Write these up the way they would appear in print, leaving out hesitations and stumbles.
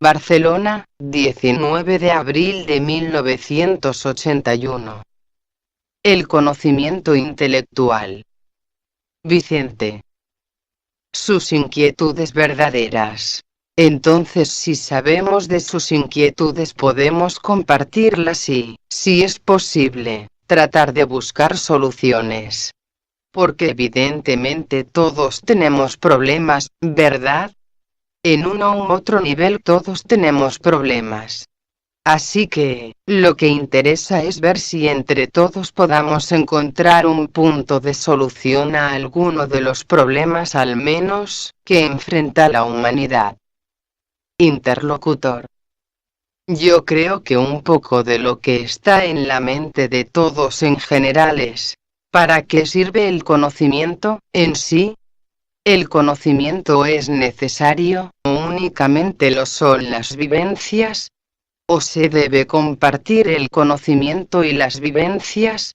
Barcelona, 19 de abril de 1981. El conocimiento intelectual. Vicente. Sus inquietudes verdaderas. Entonces, si sabemos de sus inquietudes, podemos compartirlas y, si es posible, tratar de buscar soluciones. Porque evidentemente todos tenemos problemas, ¿verdad? En uno u otro nivel todos tenemos problemas. Así que, lo que interesa es ver si entre todos podamos encontrar un punto de solución a alguno de los problemas al menos, que enfrenta la humanidad. Interlocutor. Yo creo que un poco de lo que está en la mente de todos en general es, ¿para qué sirve el conocimiento, en sí? ¿El conocimiento es necesario, o únicamente lo son las vivencias? ¿O se debe compartir el conocimiento y las vivencias?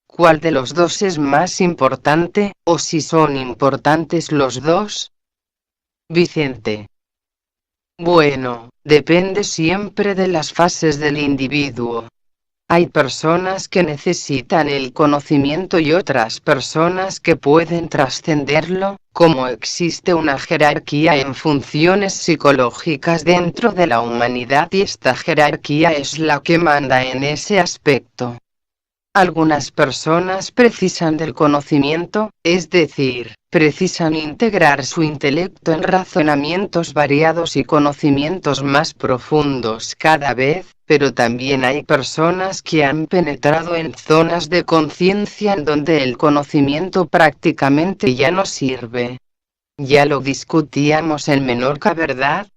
¿Cuál de los dos es más importante, o si son importantes los dos? Vicente. Bueno, depende siempre de las fases del individuo. Hay personas que necesitan el conocimiento y otras personas que pueden trascenderlo, como existe una jerarquía en funciones psicológicas dentro de la humanidad y esta jerarquía es la que manda en ese aspecto. Algunas personas precisan del conocimiento, es decir, precisan integrar su intelecto en razonamientos variados y conocimientos más profundos cada vez, pero también hay personas que han penetrado en zonas de conciencia en donde el conocimiento prácticamente ya no sirve. Ya lo discutíamos en Menorca, ¿verdad?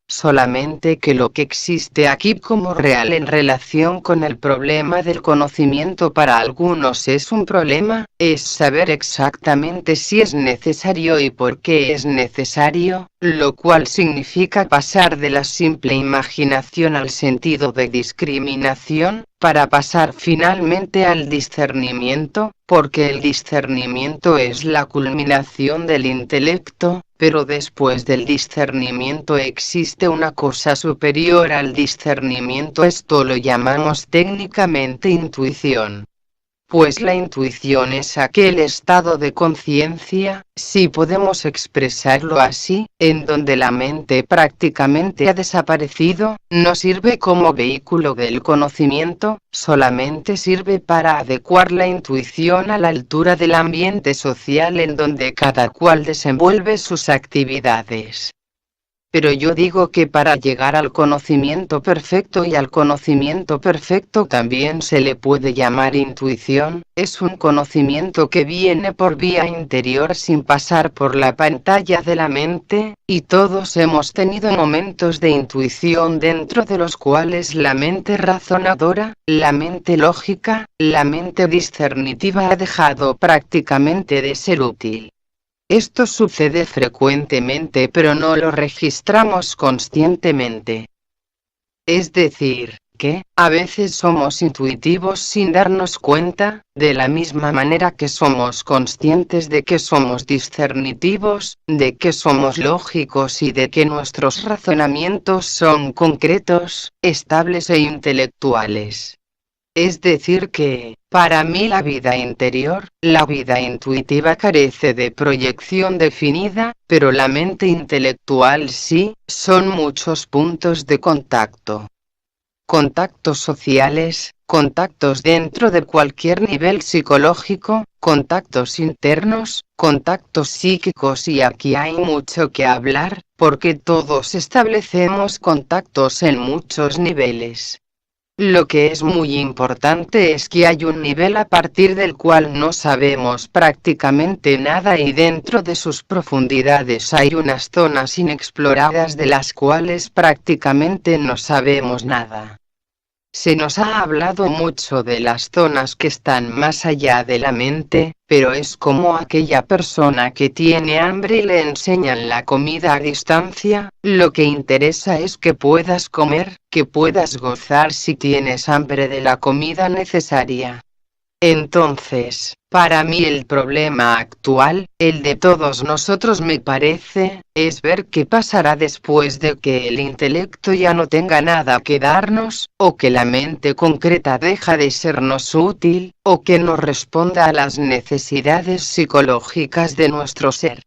Solamente que lo que existe aquí como real en relación con el problema del conocimiento para algunos es un problema, es saber exactamente si es necesario y por qué es necesario, lo cual significa pasar de la simple imaginación al sentido de discriminación, para pasar finalmente al discernimiento, porque el discernimiento es la culminación del intelecto, pero después del discernimiento existe una cosa superior al discernimiento, esto lo llamamos técnicamente intuición. Pues la intuición es aquel estado de conciencia, si podemos expresarlo así, en donde la mente prácticamente ha desaparecido, no sirve como vehículo del conocimiento, solamente sirve para adecuar la intuición a la altura del ambiente social en donde cada cual desenvuelve sus actividades. Pero yo digo que para llegar al conocimiento perfecto, y al conocimiento perfecto también se le puede llamar intuición, es un conocimiento que viene por vía interior sin pasar por la pantalla de la mente, y todos hemos tenido momentos de intuición dentro de los cuales la mente razonadora, la mente lógica, la mente discernitiva ha dejado prácticamente de ser útil. Esto sucede frecuentemente pero no lo registramos conscientemente. Es decir, que, a veces somos intuitivos sin darnos cuenta, de la misma manera que somos conscientes de que somos discernitivos, de que somos lógicos y de que nuestros razonamientos son concretos, estables e intelectuales. Es decir que, para mí la vida interior, la vida intuitiva carece de proyección definida, pero la mente intelectual sí, son muchos puntos de contacto. Contactos sociales, contactos dentro de cualquier nivel psicológico, contactos internos, contactos psíquicos y aquí hay mucho que hablar, porque todos establecemos contactos en muchos niveles. Lo que es muy importante es que hay un nivel a partir del cual no sabemos prácticamente nada y dentro de sus profundidades hay unas zonas inexploradas de las cuales prácticamente no sabemos nada. Se nos ha hablado mucho de las zonas que están más allá de la mente, pero es como aquella persona que tiene hambre y le enseñan la comida a distancia, lo que interesa es que puedas comer, que puedas gozar si tienes hambre de la comida necesaria. Entonces, para mí el problema actual, el de todos nosotros me parece, es ver qué pasará después de que el intelecto ya no tenga nada que darnos, o que la mente concreta deja de sernos útil, o que no responda a las necesidades psicológicas de nuestro ser.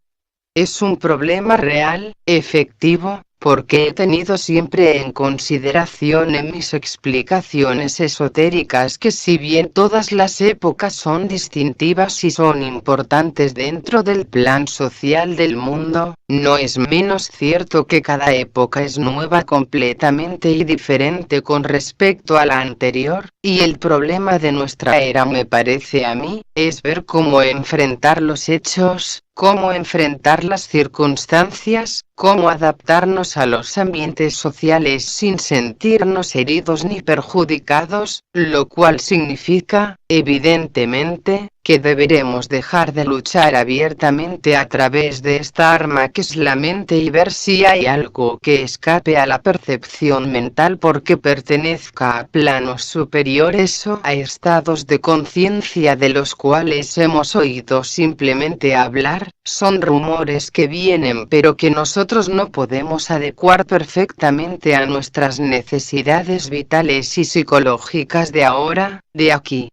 Es un problema real, efectivo, porque he tenido siempre en consideración en mis explicaciones esotéricas que si bien todas las épocas son distintivas y son importantes dentro del plan social del mundo, no es menos cierto que cada época es nueva completamente y diferente con respecto a la anterior, y el problema de nuestra era me parece a mí, es ver cómo enfrentar los hechos, cómo enfrentar las circunstancias, cómo adaptarnos a los ambientes sociales sin sentirnos heridos ni perjudicados, lo cual significa, evidentemente, que deberemos dejar de luchar abiertamente a través de esta arma que es la mente y ver si hay algo que escape a la percepción mental porque pertenezca a planos superiores o a estados de conciencia de los cuales hemos oído simplemente hablar. Son rumores que vienen pero que nosotros no podemos adecuar perfectamente a nuestras necesidades vitales y psicológicas de ahora, de aquí.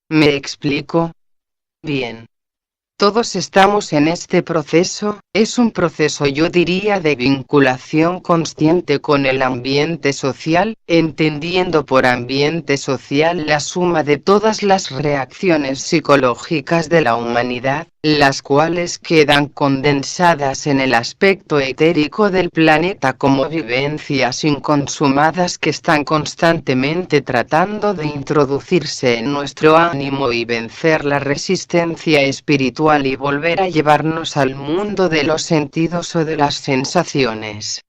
¿Me explico? Bien. Todos estamos en este proceso, es un proceso yo diría de vinculación consciente con el ambiente social, entendiendo por ambiente social la suma de todas las reacciones psicológicas de la humanidad, las cuales quedan condensadas en el aspecto etérico del planeta como vivencias inconsumadas que están constantemente tratando de introducirse en nuestro ánimo y vencer la resistencia espiritual y volver a llevarnos al mundo de los sentidos o de las sensaciones.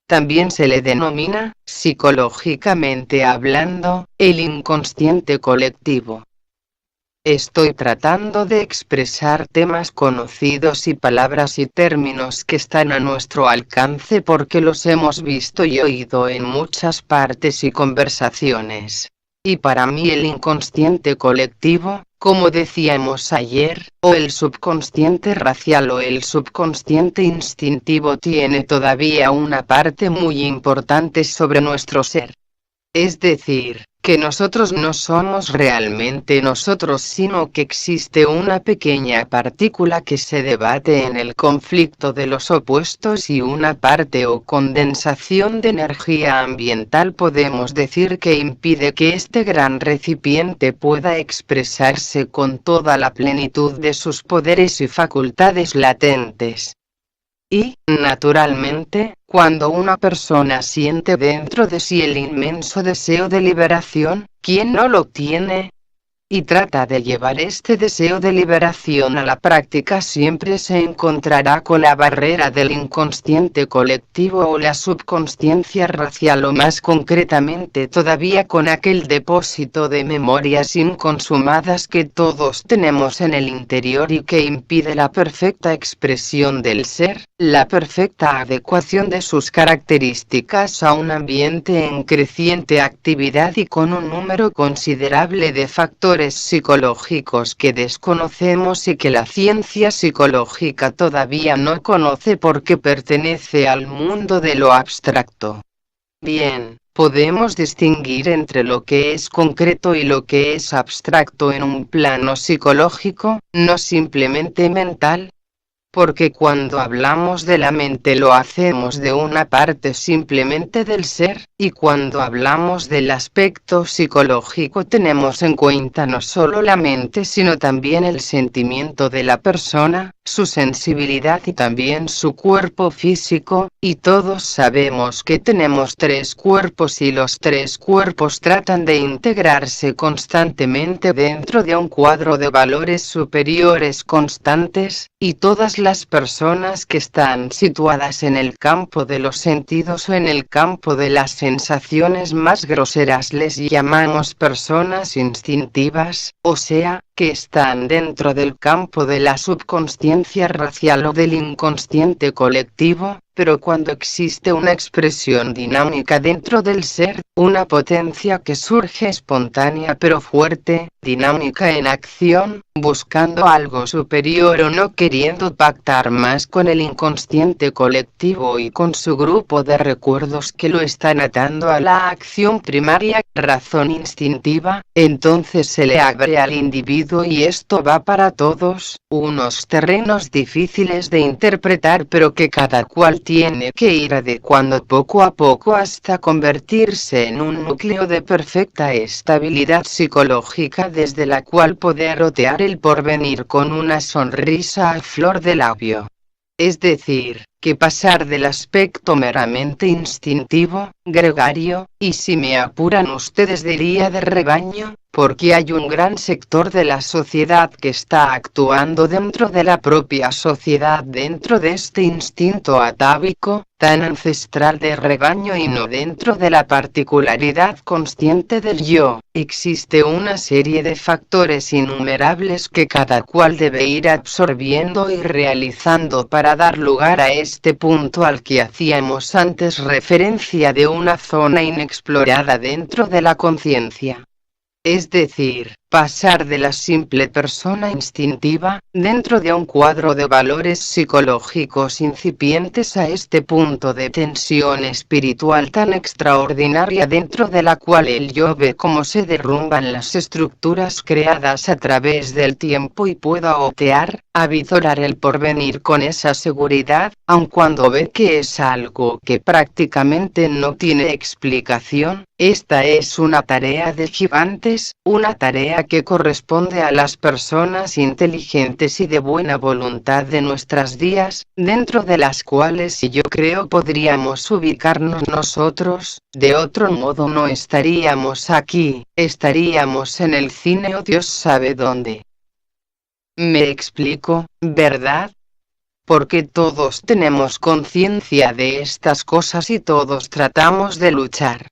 También se le denomina, psicológicamente hablando, el inconsciente colectivo. Estoy tratando de expresar temas conocidos y palabras y términos que están a nuestro alcance porque los hemos visto y oído en muchas partes y conversaciones. Y para mí el inconsciente colectivo, como decíamos ayer, o el subconsciente racial o el subconsciente instintivo tiene todavía una parte muy importante sobre nuestro ser. Es decir, que nosotros no somos realmente nosotros sino que existe una pequeña partícula que se debate en el conflicto de los opuestos y una parte o condensación de energía ambiental podemos decir que impide que este gran recipiente pueda expresarse con toda la plenitud de sus poderes y facultades latentes. Y, naturalmente, cuando una persona siente dentro de sí el inmenso deseo de liberación, ¿quién no lo tiene? Y trata de llevar este deseo de liberación a la práctica siempre se encontrará con la barrera del inconsciente colectivo o la subconsciencia racial o más concretamente todavía con aquel depósito de memorias inconsumadas que todos tenemos en el interior y que impide la perfecta expresión del ser, la perfecta adecuación de sus características a un ambiente en creciente actividad y con un número considerable de factores psicológicos que desconocemos y que la ciencia psicológica todavía no conoce porque pertenece al mundo de lo abstracto. Bien, podemos distinguir entre lo que es concreto y lo que es abstracto en un plano psicológico, no simplemente mental. Porque cuando hablamos de la mente lo hacemos de una parte simplemente del ser, y cuando hablamos del aspecto psicológico tenemos en cuenta no solo la mente sino también el sentimiento de la persona, su sensibilidad y también su cuerpo físico, y todos sabemos que tenemos tres cuerpos y los tres cuerpos tratan de integrarse constantemente dentro de un cuadro de valores superiores constantes, y todas las personas que están situadas en el campo de los sentidos o en el campo de las sensaciones más groseras les llamamos personas instintivas, o sea, que están dentro del campo de la subconsciencia racial o del inconsciente colectivo, pero cuando existe una expresión dinámica dentro del ser, una potencia que surge espontánea pero fuerte, dinámica en acción, buscando algo superior o no queriendo pactar más con el inconsciente colectivo y con su grupo de recuerdos que lo están atando a la acción primaria, razón instintiva, entonces se le abre al individuo y esto va para todos, unos terrenos difíciles de interpretar pero que cada cual tiene que ir adecuando poco a poco hasta convertirse en un núcleo de perfecta estabilidad psicológica desde la cual poder otear el porvenir con una sonrisa a flor de labio. Es decir, que pasar del aspecto meramente instintivo, gregario, y si me apuran ustedes diría de rebaño, porque hay un gran sector de la sociedad que está actuando dentro de la propia sociedad dentro de este instinto atávico, tan ancestral de rebaño y no dentro de la particularidad consciente del yo. Existe una serie de factores innumerables que cada cual debe ir absorbiendo y realizando para dar lugar a este punto al que hacíamos antes referencia de una zona inexplorada dentro de la conciencia. Es decir, pasar de la simple persona instintiva, dentro de un cuadro de valores psicológicos incipientes a este punto de tensión espiritual tan extraordinaria dentro de la cual el yo ve cómo se derrumban las estructuras creadas a través del tiempo y pueda otear, avizorar el porvenir con esa seguridad, aun cuando ve que es algo que prácticamente no tiene explicación. Esta es una tarea de gigantes, una tarea que corresponde a las personas inteligentes y de buena voluntad de nuestros días, dentro de las cuales yo creo podríamos ubicarnos nosotros, de otro modo no estaríamos aquí, estaríamos en el cine o Dios sabe dónde. Me explico, ¿verdad? Porque todos tenemos conciencia de estas cosas y todos tratamos de luchar.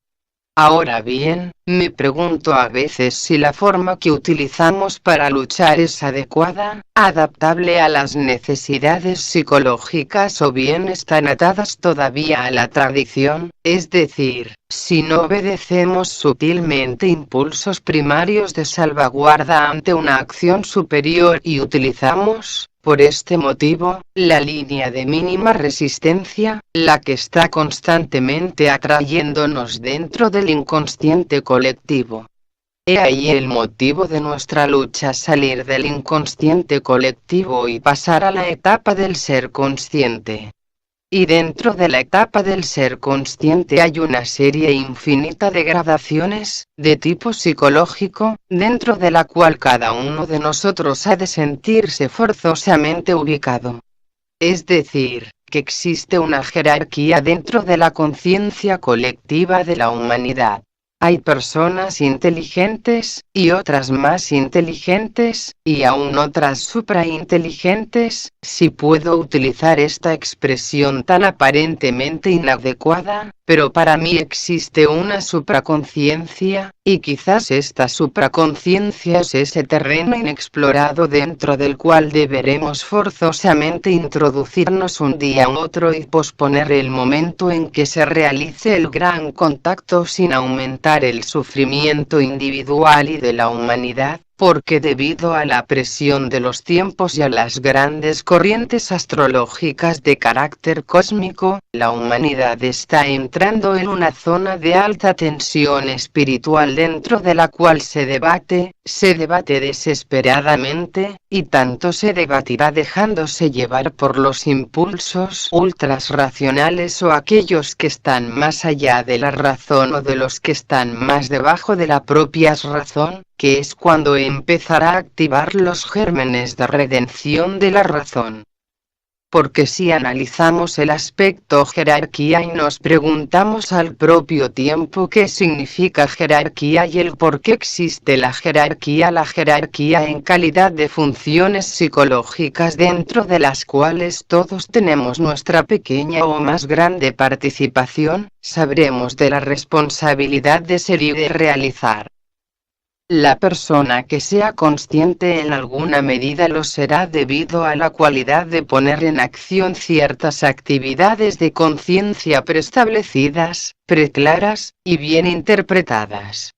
Ahora bien, me pregunto a veces si la forma que utilizamos para luchar es adecuada, adaptable a las necesidades psicológicas o bien están atadas todavía a la tradición, es decir, si no obedecemos sutilmente impulsos primarios de salvaguarda ante una acción superior y utilizamos, por este motivo, la línea de mínima resistencia, la que está constantemente atrayéndonos dentro del inconsciente colectivo. He ahí el motivo de nuestra lucha: salir del inconsciente colectivo y pasar a la etapa del ser consciente. Y dentro de la etapa del ser consciente hay una serie infinita de gradaciones, de tipo psicológico, dentro de la cual cada uno de nosotros ha de sentirse forzosamente ubicado. Es decir, que existe una jerarquía dentro de la conciencia colectiva de la humanidad. Hay personas inteligentes, y otras más inteligentes, y aún otras suprainteligentes, si puedo utilizar esta expresión tan aparentemente inadecuada, pero para mí existe una supraconciencia, y quizás esta supraconciencia es ese terreno inexplorado dentro del cual deberemos forzosamente introducirnos un día u otro y posponer el momento en que se realice el gran contacto sin aumentar el sufrimiento individual y de la humanidad, porque debido a la presión de los tiempos y a las grandes corrientes astrológicas de carácter cósmico, la humanidad está entrando en una zona de alta tensión espiritual dentro de la cual se debate desesperadamente, y tanto se debatirá dejándose llevar por los impulsos ultras racionales o aquellos que están más allá de la razón o de los que están más debajo de la propia razón, que es cuando empezará a activar los gérmenes de redención de la razón. Porque si analizamos el aspecto jerarquía y nos preguntamos al propio tiempo qué significa jerarquía y el por qué existe la jerarquía en calidad de funciones psicológicas dentro de las cuales todos tenemos nuestra pequeña o más grande participación, sabremos de la responsabilidad de ser y de realizar. La persona que sea consciente en alguna medida lo será debido a la cualidad de poner en acción ciertas actividades de conciencia preestablecidas, preclaras, y bien interpretadas.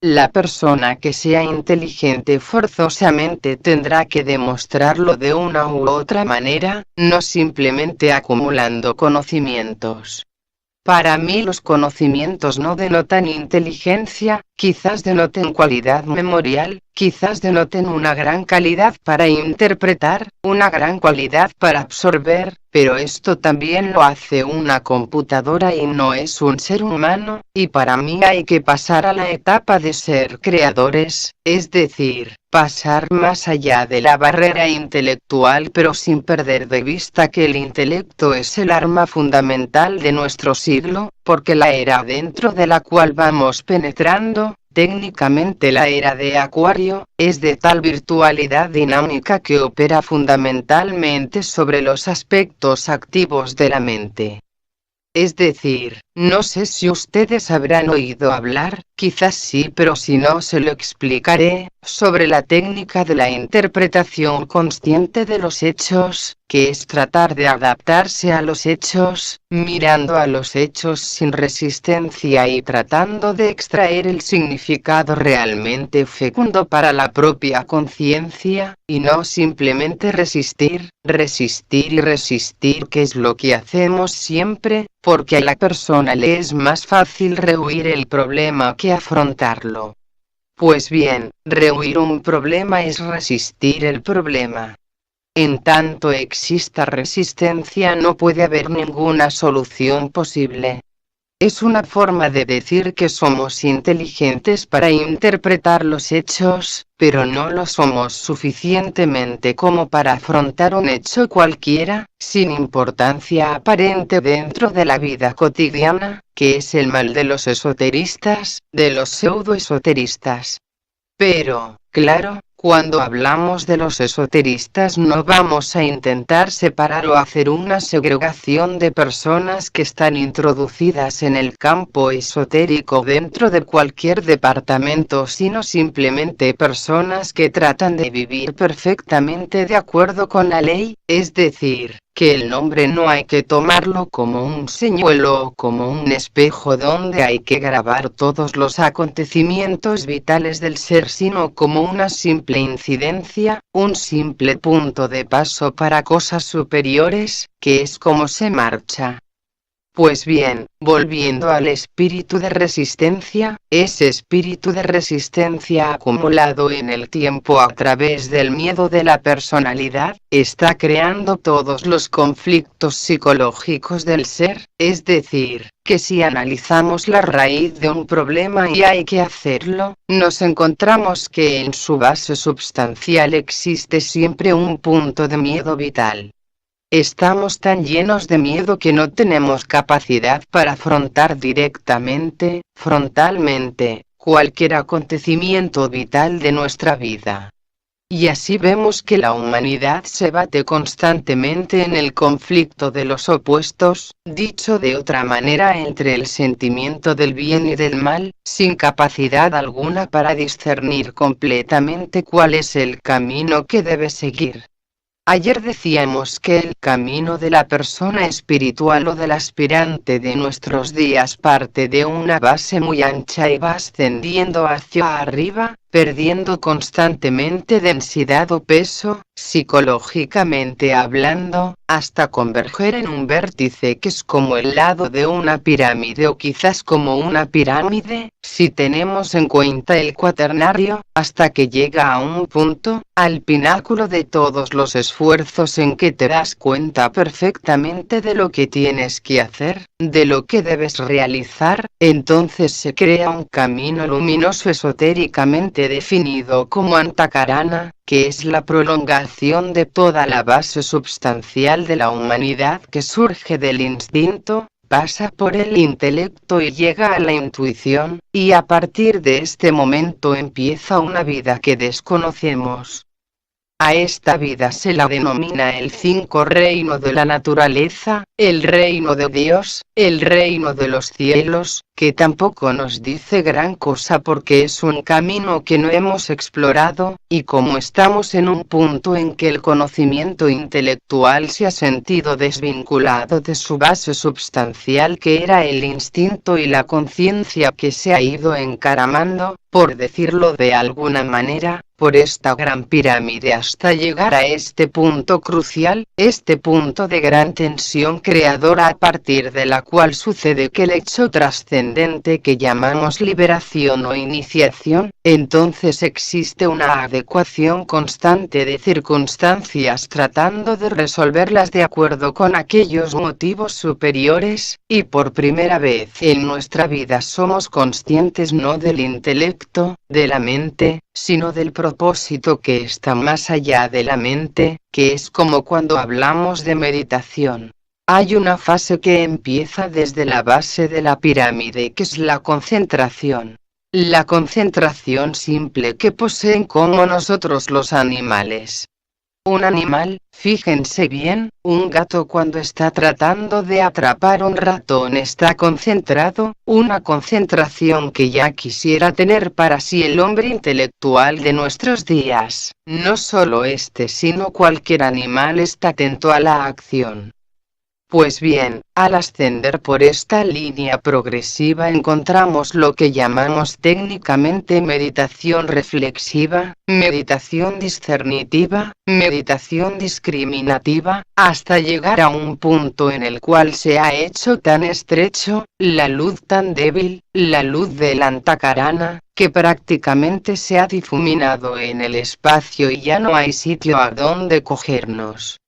La persona que sea inteligente forzosamente tendrá que demostrarlo de una u otra manera, no simplemente acumulando conocimientos. Para mí los conocimientos no denotan inteligencia, quizás denoten cualidad memorial, quizás denoten una gran calidad para interpretar, una gran cualidad para absorber, pero esto también lo hace una computadora y no es un ser humano, y para mí hay que pasar a la etapa de ser creadores, es decir, pasar más allá de la barrera intelectual pero sin perder de vista que el intelecto es el arma fundamental de nuestro siglo, porque la era dentro de la cual vamos penetrando, técnicamente la era de Acuario, es de tal virtualidad dinámica que opera fundamentalmente sobre los aspectos activos de la mente. Es decir, no sé si ustedes habrán oído hablar, quizás sí, pero si no se lo explicaré, sobre la técnica de la interpretación consciente de los hechos, que es tratar de adaptarse a los hechos, mirando a los hechos sin resistencia y tratando de extraer el significado realmente fecundo para la propia conciencia, y no simplemente resistir, resistir y resistir, que es lo que hacemos siempre, porque a la persona le es más fácil rehuir el problema que afrontarlo. Pues bien, rehuir un problema es resistir el problema. En tanto exista resistencia no puede haber ninguna solución posible. Es una forma de decir que somos inteligentes para interpretar los hechos, pero no lo somos suficientemente como para afrontar un hecho cualquiera, sin importancia aparente dentro de la vida cotidiana, que es el mal de los esoteristas, de los pseudoesoteristas. Pero, claro, cuando hablamos de los esoteristas no vamos a intentar separar o hacer una segregación de personas que están introducidas en el campo esotérico dentro de cualquier departamento, sino simplemente personas que tratan de vivir perfectamente de acuerdo con la ley, es decir, que el nombre no hay que tomarlo como un señuelo o como un espejo donde hay que grabar todos los acontecimientos vitales del ser, sino como una simple incidencia, un simple punto de paso para cosas superiores, que es como se marcha. Pues bien, volviendo al espíritu de resistencia, ese espíritu de resistencia acumulado en el tiempo a través del miedo de la personalidad, está creando todos los conflictos psicológicos del ser, es decir, que si analizamos la raíz de un problema, y hay que hacerlo, nos encontramos que en su base substancial existe siempre un punto de miedo vital. Estamos tan llenos de miedo que no tenemos capacidad para afrontar directamente, frontalmente, cualquier acontecimiento vital de nuestra vida. Y así vemos que la humanidad se bate constantemente en el conflicto de los opuestos, dicho de otra manera, entre el sentimiento del bien y del mal, sin capacidad alguna para discernir completamente cuál es el camino que debe seguir. Ayer decíamos que el camino de la persona espiritual o del aspirante de nuestros días parte de una base muy ancha y va ascendiendo hacia arriba, perdiendo constantemente densidad o peso, psicológicamente hablando, hasta converger en un vértice que es como el lado de una pirámide, o quizás como una pirámide, si tenemos en cuenta el cuaternario, hasta que llega a un punto, al pináculo de todos los esfuerzos, en que te das cuenta perfectamente de lo que tienes que hacer, de lo que debes realizar. Entonces se crea un camino luminoso esotéricamente definido como Antakarana, que es la prolongación de toda la base substancial de la humanidad, que surge del instinto, pasa por el intelecto y llega a la intuición, y a partir de este momento empieza una vida que desconocemos. A esta vida se la denomina el 5 reino de la naturaleza, el reino de Dios, el reino de los cielos, que tampoco nos dice gran cosa porque es un camino que no hemos explorado, y como estamos en un punto en que el conocimiento intelectual se ha sentido desvinculado de su base substancial que era el instinto y la conciencia que se ha ido encaramando, por decirlo de alguna manera, por esta gran pirámide hasta llegar a este punto crucial, este punto de gran tensión creadora a partir de la cual sucede que el hecho trascendente que llamamos liberación o iniciación, entonces existe una adecuación constante de circunstancias tratando de resolverlas de acuerdo con aquellos motivos superiores, y por primera vez en nuestra vida somos conscientes no del intelecto, de la mente, sino del propósito que está más allá de la mente, que es como cuando hablamos de meditación. Hay una fase que empieza desde la base de la pirámide que es la concentración. La concentración simple que poseen como nosotros los animales. Un animal, fíjense bien, un gato cuando está tratando de atrapar un ratón está concentrado, una concentración que ya quisiera tener para sí el hombre intelectual de nuestros días. No solo este sino cualquier animal está atento a la acción. Pues bien, al ascender por esta línea progresiva encontramos lo que llamamos técnicamente meditación reflexiva, meditación discernitiva, meditación discriminativa, hasta llegar a un punto en el cual se ha hecho tan estrecho, la luz tan débil, la luz del antakarana, que prácticamente se ha difuminado en el espacio y ya no hay sitio a donde cogernos.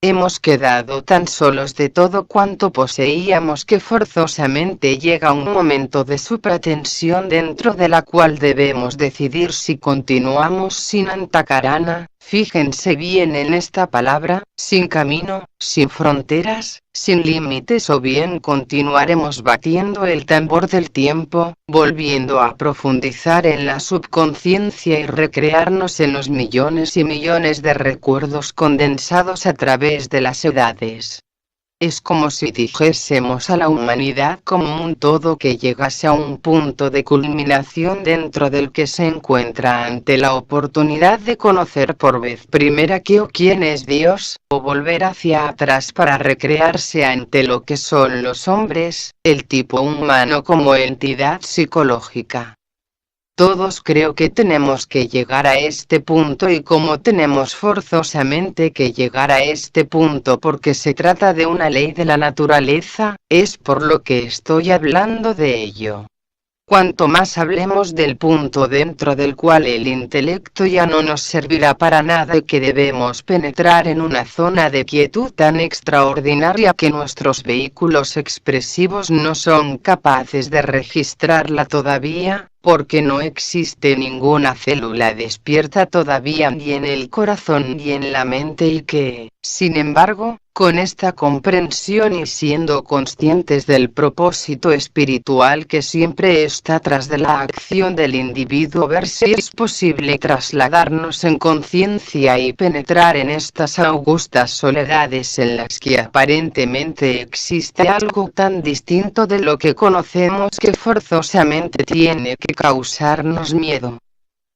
Hemos quedado tan solos de todo cuanto poseíamos que forzosamente llega un momento de supratensión dentro de la cual debemos decidir si continuamos sin antakarana, fíjense bien en esta palabra, sin camino, sin fronteras, sin límites o bien continuaremos batiendo el tambor del tiempo, volviendo a profundizar en la subconsciencia y recrearnos en los millones y millones de recuerdos condensados a través de las edades. Es como si dijésemos a la humanidad como un todo que llegase a un punto de culminación dentro del que se encuentra ante la oportunidad de conocer por vez primera qué o quién es Dios, o volver hacia atrás para recrearse ante lo que son los hombres, el tipo humano como entidad psicológica. Todos creo que tenemos que llegar a este punto y como tenemos forzosamente que llegar a este punto porque se trata de una ley de la naturaleza, es por lo que estoy hablando de ello. Cuanto más hablemos del punto dentro del cual el intelecto ya no nos servirá para nada y que debemos penetrar en una zona de quietud tan extraordinaria que nuestros vehículos expresivos no son capaces de registrarla todavía, porque no existe ninguna célula despierta todavía ni en el corazón ni en la mente y que, sin embargo, con esta comprensión y siendo conscientes del propósito espiritual que siempre está tras de la acción del individuo, ver si es posible trasladarnos en conciencia y penetrar en estas augustas soledades en las que aparentemente existe algo tan distinto de lo que conocemos que forzosamente tiene que causarnos miedo.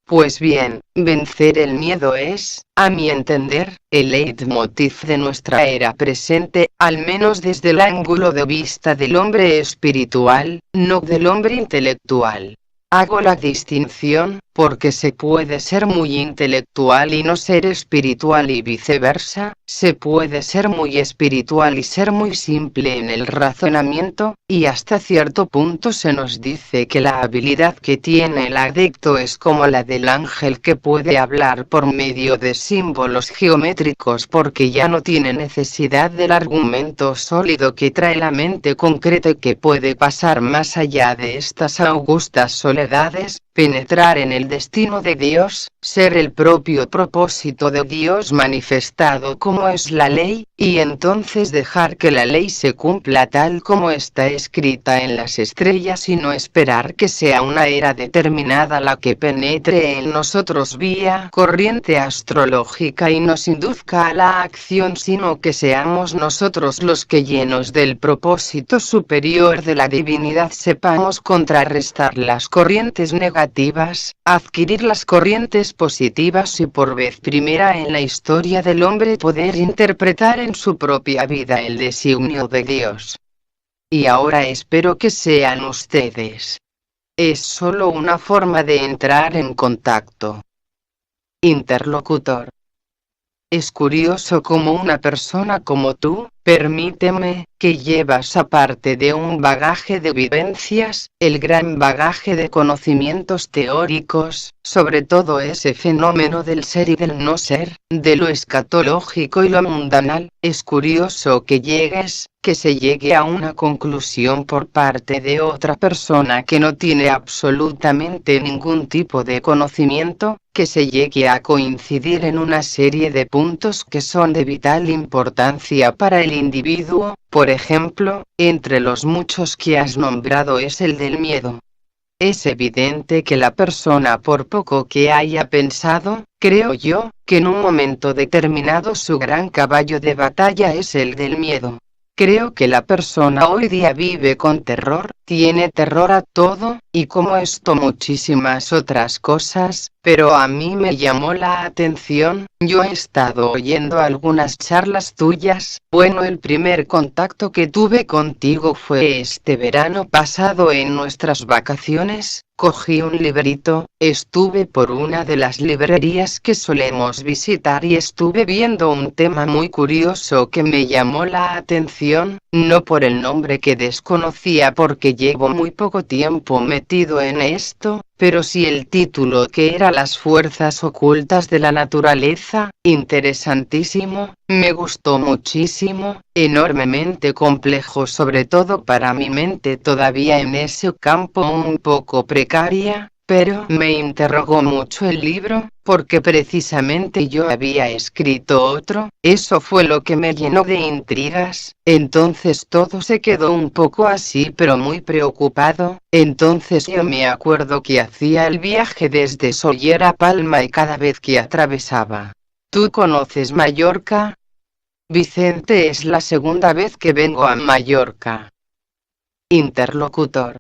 Pues bien, vencer el miedo es, a mi entender, el leitmotiv de nuestra era presente, al menos desde el ángulo de vista del hombre espiritual, no del hombre intelectual. Hago la distinción, porque se puede ser muy intelectual y no ser espiritual y viceversa, se puede ser muy espiritual y ser muy simple en el razonamiento, y hasta cierto punto se nos dice que la habilidad que tiene el adicto es como la del ángel que puede hablar por medio de símbolos geométricos porque ya no tiene necesidad del argumento sólido que trae la mente concreta y que puede pasar más allá de estas augustas soledades, penetrar en el el destino de Dios, ser el propio propósito de Dios manifestado como es la ley, y entonces dejar que la ley se cumpla tal como está escrita en las estrellas y no esperar que sea una era determinada la que penetre en nosotros vía corriente astrológica y nos induzca a la acción, sino que seamos nosotros los que, llenos del propósito superior de la divinidad, sepamos contrarrestar las corrientes negativas, adquirir las corrientes positivas y por vez primera en la historia del hombre poder interpretar en su propia vida el designio de Dios. Y ahora espero que sean ustedes. Es solo una forma de entrar en contacto. Interlocutor. Es curioso cómo una persona como tú, permíteme, que llevas aparte de un bagaje de vivencias, el gran bagaje de conocimientos teóricos, sobre todo ese fenómeno del ser y del no ser, de lo escatológico y lo mundanal, es curioso que se llegue a una conclusión por parte de otra persona que no tiene absolutamente ningún tipo de conocimiento, que se llegue a coincidir en una serie de puntos que son de vital importancia para el individuo. Por ejemplo, entre los muchos que has nombrado es el del miedo. Es evidente que la persona, por poco que haya pensado, creo yo, que en un momento determinado su gran caballo de batalla es el del miedo. Creo que la persona hoy día vive con terror, tiene terror a todo, y como esto muchísimas otras cosas, pero a mí me llamó la atención, yo he estado oyendo algunas charlas tuyas, bueno, el primer contacto que tuve contigo fue este verano pasado en nuestras vacaciones. Cogí un librito, estuve por una de las librerías que solemos visitar y estuve viendo un tema muy curioso que me llamó la atención, no por el nombre que desconocía porque llevo muy poco tiempo metido en esto, pero sí el título, que era Las fuerzas ocultas de la naturaleza. Interesantísimo, me gustó muchísimo, enormemente complejo, sobre todo para mi mente todavía en ese campo un poco precaria, pero me interrogó mucho el libro, porque precisamente yo había escrito otro, eso fue lo que me llenó de intrigas, entonces todo se quedó un poco así pero muy preocupado. Entonces yo me acuerdo que hacía el viaje desde Sóller a Palma y cada vez que atravesaba. ¿Tú conoces Mallorca? Vicente, es la segunda vez que vengo a Mallorca. Interlocutor.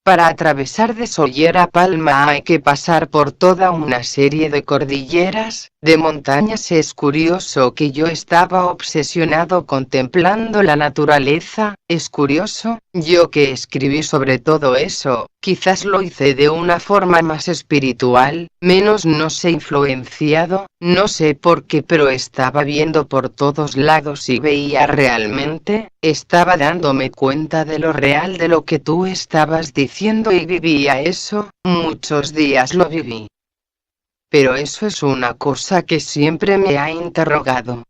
Para atravesar de Sóller a Palma hay que pasar por toda una serie de cordilleras, de montañas. Es curioso que yo estaba obsesionado contemplando la naturaleza, es curioso, yo que escribí sobre todo eso, quizás lo hice de una forma más espiritual, menos no sé, influenciado, no sé por qué, pero estaba viendo por todos lados y veía realmente, estaba dándome cuenta de lo real de lo que tú estabas diciendo y vivía eso, muchos días lo viví. Pero eso es una cosa que siempre me ha interrogado.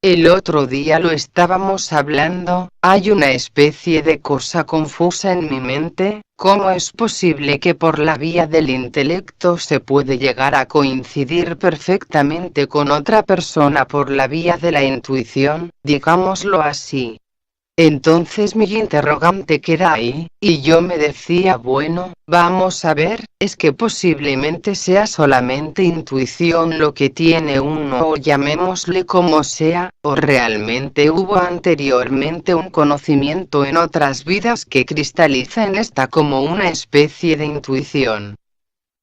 El otro día lo estábamos hablando, hay una especie de cosa confusa en mi mente, ¿cómo es posible que por la vía del intelecto se puede llegar a coincidir perfectamente con otra persona por la vía de la intuición, digámoslo así? Entonces mi interrogante queda ahí, y yo me decía, bueno, vamos a ver, es que posiblemente sea solamente intuición lo que tiene uno, o llamémosle como sea, o realmente hubo anteriormente un conocimiento en otras vidas que cristaliza en esta como una especie de intuición.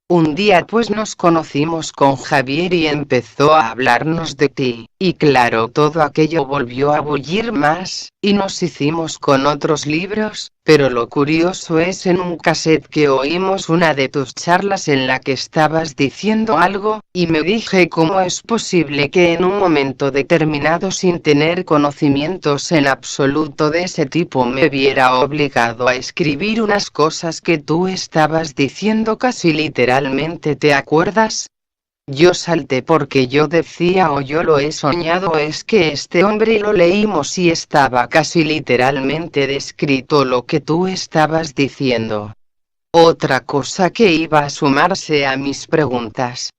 Un día pues nos conocimos con Javier y empezó a hablarnos de ti, y claro, todo aquello volvió a bullir más, y nos hicimos con otros libros, pero lo curioso es en un cassette que oímos una de tus charlas en la que estabas diciendo algo, y me dije, ¿cómo es posible que en un momento determinado, sin tener conocimientos en absoluto de ese tipo, me viera obligado a escribir unas cosas que tú estabas diciendo casi literalmente? ¿Te acuerdas? Yo salté porque yo decía, o yo lo he soñado, es que este hombre, lo leímos y estaba casi literalmente descrito lo que tú estabas diciendo. Otra cosa que iba a sumarse a mis preguntas.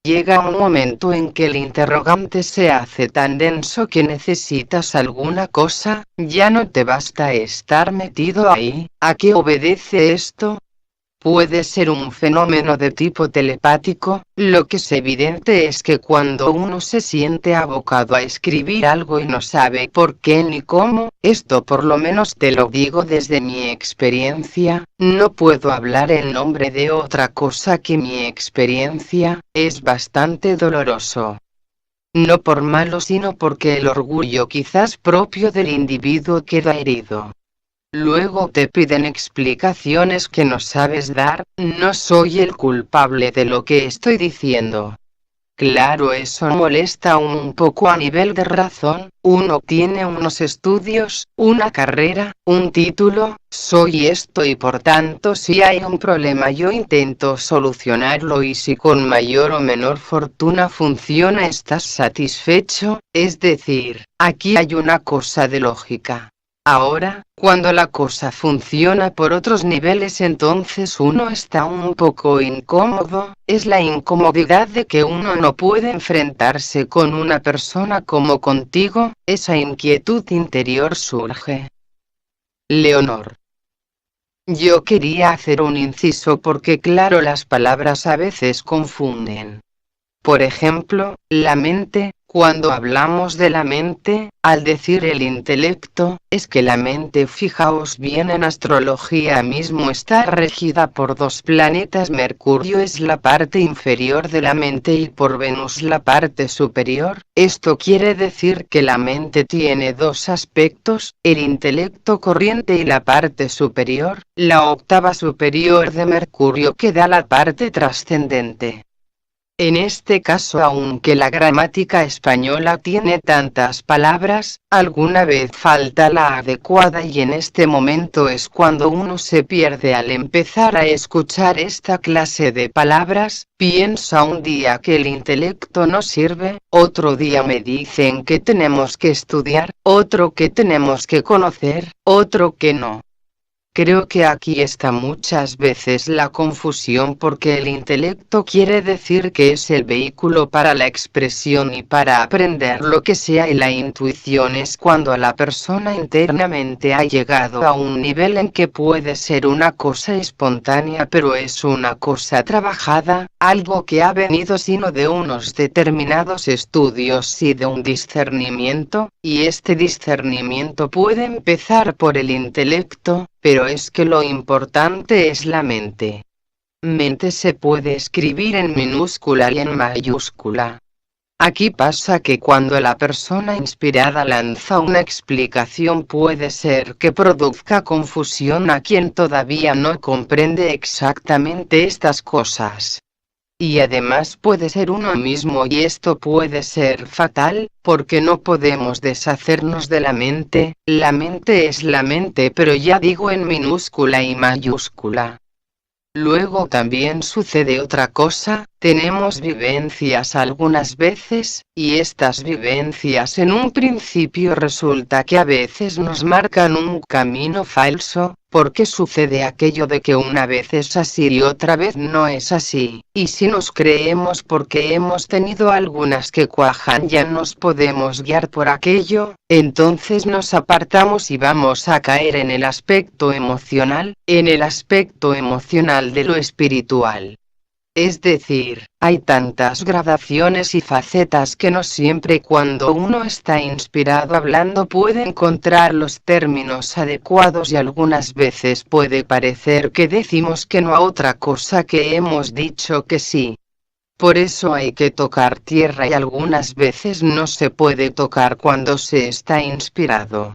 Llega un momento en que el interrogante se hace tan denso que necesitas alguna cosa, ya no te basta estar metido ahí. ¿A qué obedece esto? Puede ser un fenómeno de tipo telepático. Lo que es evidente es que cuando uno se siente abocado a escribir algo y no sabe por qué ni cómo, esto por lo menos te lo digo desde mi experiencia, no puedo hablar en nombre de otra cosa que mi experiencia, es bastante doloroso. No por malo, sino porque el orgullo quizás propio del individuo queda herido. Luego te piden explicaciones que no sabes dar. No soy el culpable de lo que estoy diciendo. Claro, eso molesta un poco a nivel de razón. Uno tiene unos estudios, una carrera, un título, soy esto y por tanto si hay un problema yo intento solucionarlo y si con mayor o menor fortuna funciona estás satisfecho, es decir, aquí hay una cosa de lógica. Ahora, cuando la cosa funciona por otros niveles entonces uno está un poco incómodo, es la incomodidad de que uno no puede enfrentarse con una persona como contigo, esa inquietud interior surge. Leonor. Yo quería hacer un inciso porque claro las palabras a veces confunden. Por ejemplo, la mente, cuando hablamos de la mente, al decir el intelecto, es que la mente, fijaos bien en astrología mismo está regida por dos planetas. Mercurio es la parte inferior de la mente y por Venus la parte superior. Esto quiere decir que la mente tiene dos aspectos, el intelecto corriente y la parte superior, la octava superior de Mercurio que da la parte trascendente. En este caso, aunque la gramática española tiene tantas palabras, alguna vez falta la adecuada y en este momento es cuando uno se pierde al empezar a escuchar esta clase de palabras. Piensa un día que el intelecto no sirve, otro día me dicen que tenemos que estudiar, otro que tenemos que conocer, otro que no. Creo que aquí está muchas veces la confusión porque el intelecto quiere decir que es el vehículo para la expresión y para aprender lo que sea y la intuición es cuando la persona internamente ha llegado a un nivel en que puede ser una cosa espontánea pero es una cosa trabajada, algo que ha venido sino de unos determinados estudios y de un discernimiento, y este discernimiento puede empezar por el intelecto, pero es que lo importante es la mente. Mente se puede escribir en minúscula y en mayúscula. Aquí pasa que cuando la persona inspirada lanza una explicación puede ser que produzca confusión a quien todavía no comprende exactamente estas cosas. Y además puede ser uno mismo y esto puede ser fatal, porque no podemos deshacernos de la mente es la mente pero ya digo en minúscula y mayúscula. Luego también sucede otra cosa, tenemos vivencias algunas veces, y estas vivencias en un principio resulta que a veces nos marcan un camino falso, porque sucede aquello de que una vez es así y otra vez no es así, y si nos creemos porque hemos tenido algunas que cuajan ya nos podemos guiar por aquello, entonces nos apartamos y vamos a caer en el aspecto emocional de lo espiritual. Es decir, hay tantas gradaciones y facetas que no siempre cuando uno está inspirado hablando puede encontrar los términos adecuados y algunas veces puede parecer que decimos que no a otra cosa que hemos dicho que sí. Por eso hay que tocar tierra y algunas veces no se puede tocar cuando se está inspirado.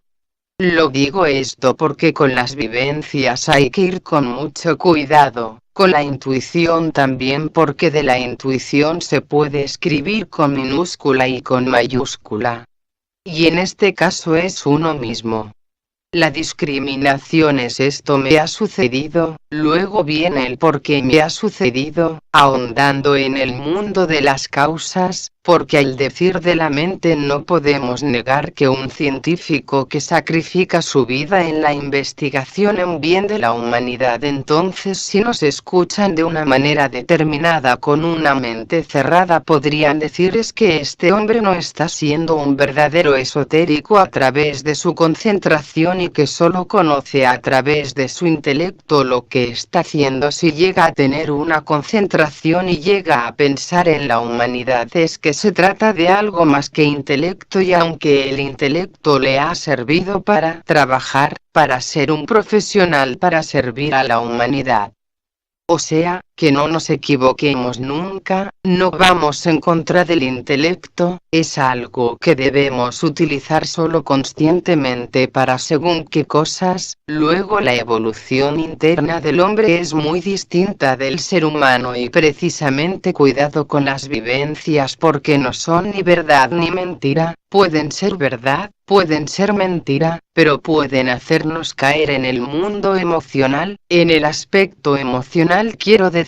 Lo digo esto porque con las vivencias hay que ir con mucho cuidado, con la intuición también porque de la intuición se puede escribir con minúscula y con mayúscula. Y en este caso es uno mismo. La discriminación es esto me ha sucedido, luego viene el por qué me ha sucedido, ahondando en el mundo de las causas, porque al decir de la mente no podemos negar que un científico que sacrifica su vida en la investigación en bien de la humanidad, entonces si nos escuchan de una manera determinada con una mente cerrada podrían decir es que este hombre no está siendo un verdadero esotérico a través de su concentración y que solo conoce a través de su intelecto lo que está haciendo. Si llega a tener una concentración y llega a pensar en la humanidad es que se trata de algo más que intelecto, y aunque el intelecto le ha servido para trabajar, para ser un profesional, para servir a la humanidad. O sea, que no nos equivoquemos nunca, no vamos en contra del intelecto, es algo que debemos utilizar solo conscientemente para según qué cosas. Luego la evolución interna del hombre es muy distinta del ser humano y precisamente cuidado con las vivencias porque no son ni verdad ni mentira, pueden ser verdad, pueden ser mentira, pero pueden hacernos caer en el mundo emocional, en el aspecto emocional quiero decir.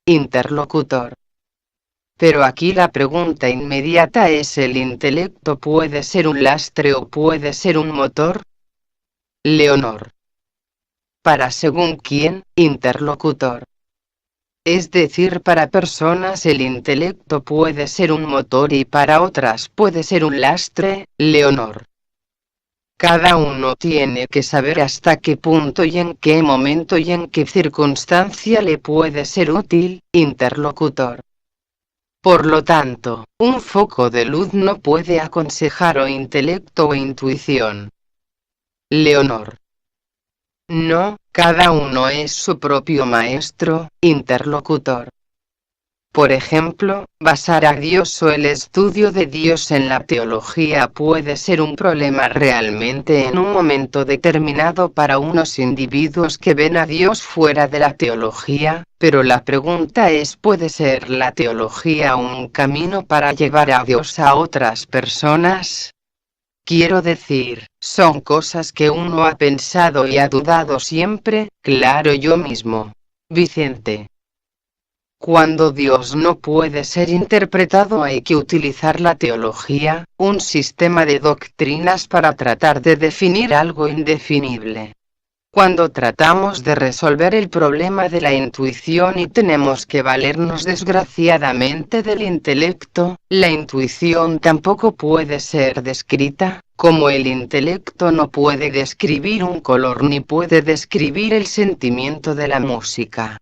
Interlocutor. Pero aquí la pregunta inmediata es: ¿el intelecto puede ser un lastre o puede ser un motor? Leonor. Para según quién, interlocutor. Es decir, para personas el intelecto puede ser un motor y para otras puede ser un lastre, Leonor. Cada uno tiene que saber hasta qué punto y en qué momento y en qué circunstancia le puede ser útil, interlocutor. Por lo tanto, un foco de luz no puede aconsejar o intelecto o intuición. Leonor. No, cada uno es su propio maestro, interlocutor. Por ejemplo, basar a Dios o el estudio de Dios en la teología puede ser un problema realmente en un momento determinado para unos individuos que ven a Dios fuera de la teología, pero la pregunta es: ¿puede ser la teología un camino para llevar a Dios a otras personas? Quiero decir, son cosas que uno ha pensado y ha dudado siempre, claro, yo mismo. Vicente. Cuando Dios no puede ser interpretado hay que utilizar la teología, un sistema de doctrinas para tratar de definir algo indefinible. Cuando tratamos de resolver el problema de la intuición y tenemos que valernos desgraciadamente del intelecto, la intuición tampoco puede ser descrita, como el intelecto no puede describir un color ni puede describir el sentimiento de la música.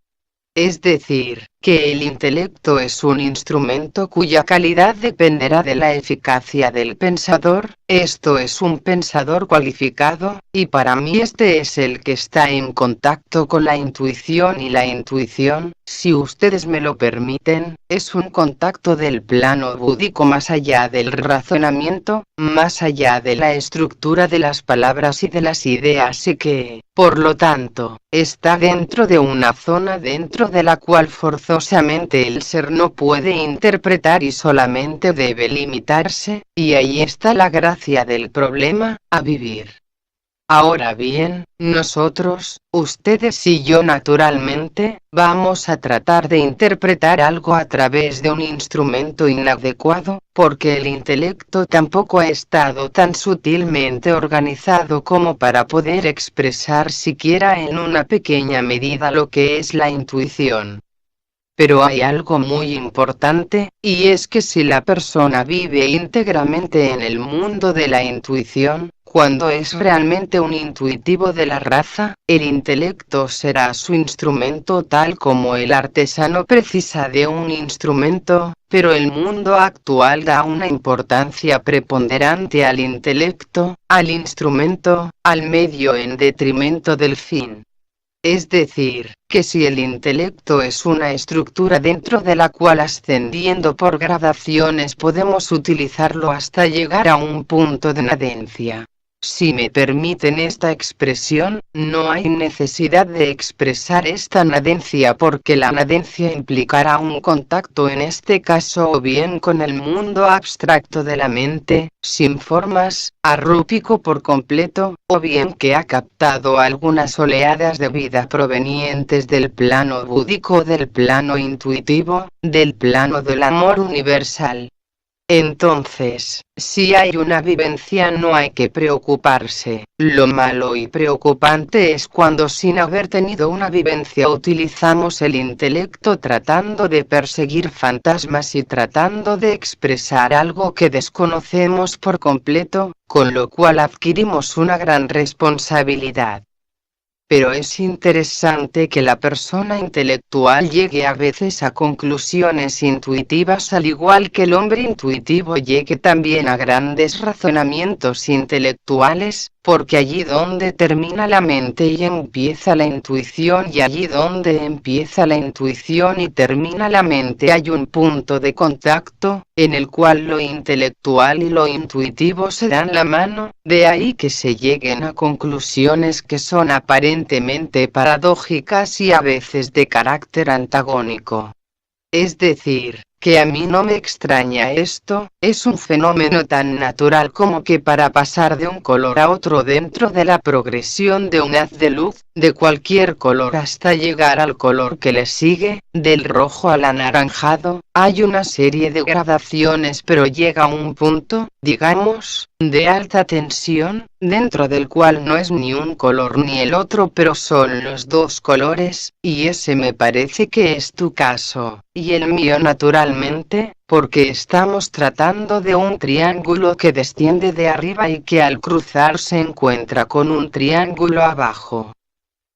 Es decir, que el intelecto es un instrumento cuya calidad dependerá de la eficacia del pensador, esto es un pensador cualificado, y para mí este es el que está en contacto con la intuición, y la intuición, si ustedes me lo permiten, es un contacto del plano búdico más allá del razonamiento, más allá de la estructura de las palabras y de las ideas y que, por lo tanto, está dentro de una zona dentro de la cual forzosamente el ser no puede interpretar y solamente debe limitarse, y ahí está la gracia del problema, a vivir. Ahora bien, nosotros, ustedes y yo naturalmente, vamos a tratar de interpretar algo a través de un instrumento inadecuado, porque el intelecto tampoco ha estado tan sutilmente organizado como para poder expresar siquiera en una pequeña medida lo que es la intuición. Pero hay algo muy importante, y es que si la persona vive íntegramente en el mundo de la intuición, cuando es realmente un intuitivo de la raza, el intelecto será su instrumento tal como el artesano precisa de un instrumento, pero el mundo actual da una importancia preponderante al intelecto, al instrumento, al medio en detrimento del fin. Es decir, que si el intelecto es una estructura dentro de la cual ascendiendo por gradaciones podemos utilizarlo hasta llegar a un punto de nadencia. Si me permiten esta expresión, no hay necesidad de expresar esta nadencia porque la nadencia implicará un contacto en este caso o bien con el mundo abstracto de la mente, sin formas, arrúpico por completo, o bien que ha captado algunas oleadas de vida provenientes del plano búdico o del plano intuitivo, del plano del amor universal. Entonces, si hay una vivencia no hay que preocuparse. Lo malo y preocupante es cuando sin haber tenido una vivencia utilizamos el intelecto tratando de perseguir fantasmas y tratando de expresar algo que desconocemos por completo, con lo cual adquirimos una gran responsabilidad. Pero es interesante que la persona intelectual llegue a veces a conclusiones intuitivas al igual que el hombre intuitivo llegue también a grandes razonamientos intelectuales, porque allí donde termina la mente y empieza la intuición y allí donde empieza la intuición y termina la mente hay un punto de contacto, en el cual lo intelectual y lo intuitivo se dan la mano, de ahí que se lleguen a conclusiones que son aparentemente paradójicas y a veces de carácter antagónico. Es decir, que a mí no me extraña esto, es un fenómeno tan natural como que para pasar de un color a otro dentro de la progresión de un haz de luz, de cualquier color hasta llegar al color que le sigue, del rojo al anaranjado, hay una serie de gradaciones pero llega un punto, digamos, de alta tensión, dentro del cual no es ni un color ni el otro pero son los dos colores, y ese me parece que es tu caso, y el mío naturalmente, porque estamos tratando de un triángulo que desciende de arriba y que al cruzar se encuentra con un triángulo abajo.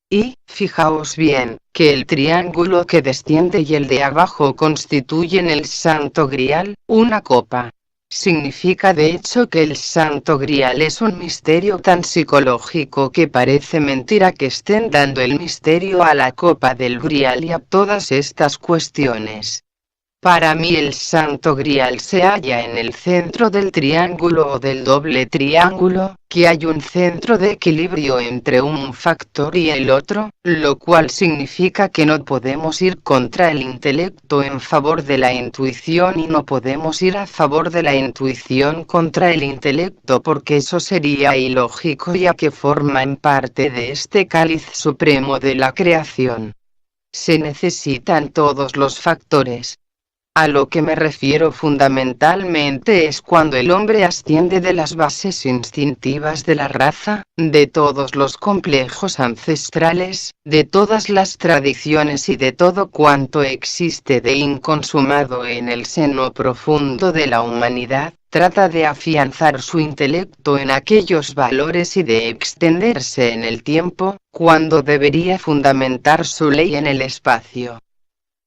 Y, fijaos bien, que el triángulo que desciende y el de abajo constituyen el Santo Grial, una copa. Significa de hecho que el Santo Grial es un misterio tan psicológico que parece mentira que estén dando el misterio a la copa del Grial y a todas estas cuestiones. Para mí el Santo Grial se halla en el centro del triángulo o del doble triángulo, que hay un centro de equilibrio entre un factor y el otro, lo cual significa que no podemos ir contra el intelecto en favor de la intuición y no podemos ir a favor de la intuición contra el intelecto porque eso sería ilógico ya que forman parte de este cáliz supremo de la creación. Se necesitan todos los factores. A lo que me refiero fundamentalmente es cuando el hombre asciende de las bases instintivas de la raza, de todos los complejos ancestrales, de todas las tradiciones y de todo cuanto existe de inconsumado en el seno profundo de la humanidad, trata de afianzar su intelecto en aquellos valores y de extenderse en el tiempo, cuando debería fundamentar su ley en el espacio.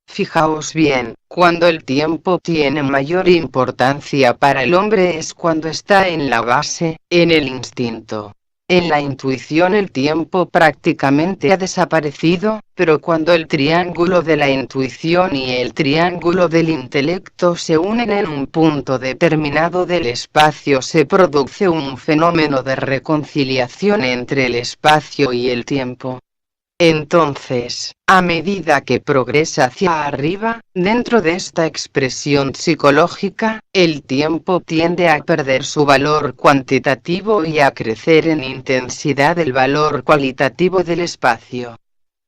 Fijaos bien, cuando el tiempo tiene mayor importancia para el hombre es cuando está en la base, en el instinto. En la intuición el tiempo prácticamente ha desaparecido, pero cuando el triángulo de la intuición y el triángulo del intelecto se unen en un punto determinado del espacio se produce un fenómeno de reconciliación entre el espacio y el tiempo. Entonces, a medida que progresa hacia arriba, dentro de esta expresión psicológica, el tiempo tiende a perder su valor cuantitativo y a crecer en intensidad el valor cualitativo del espacio.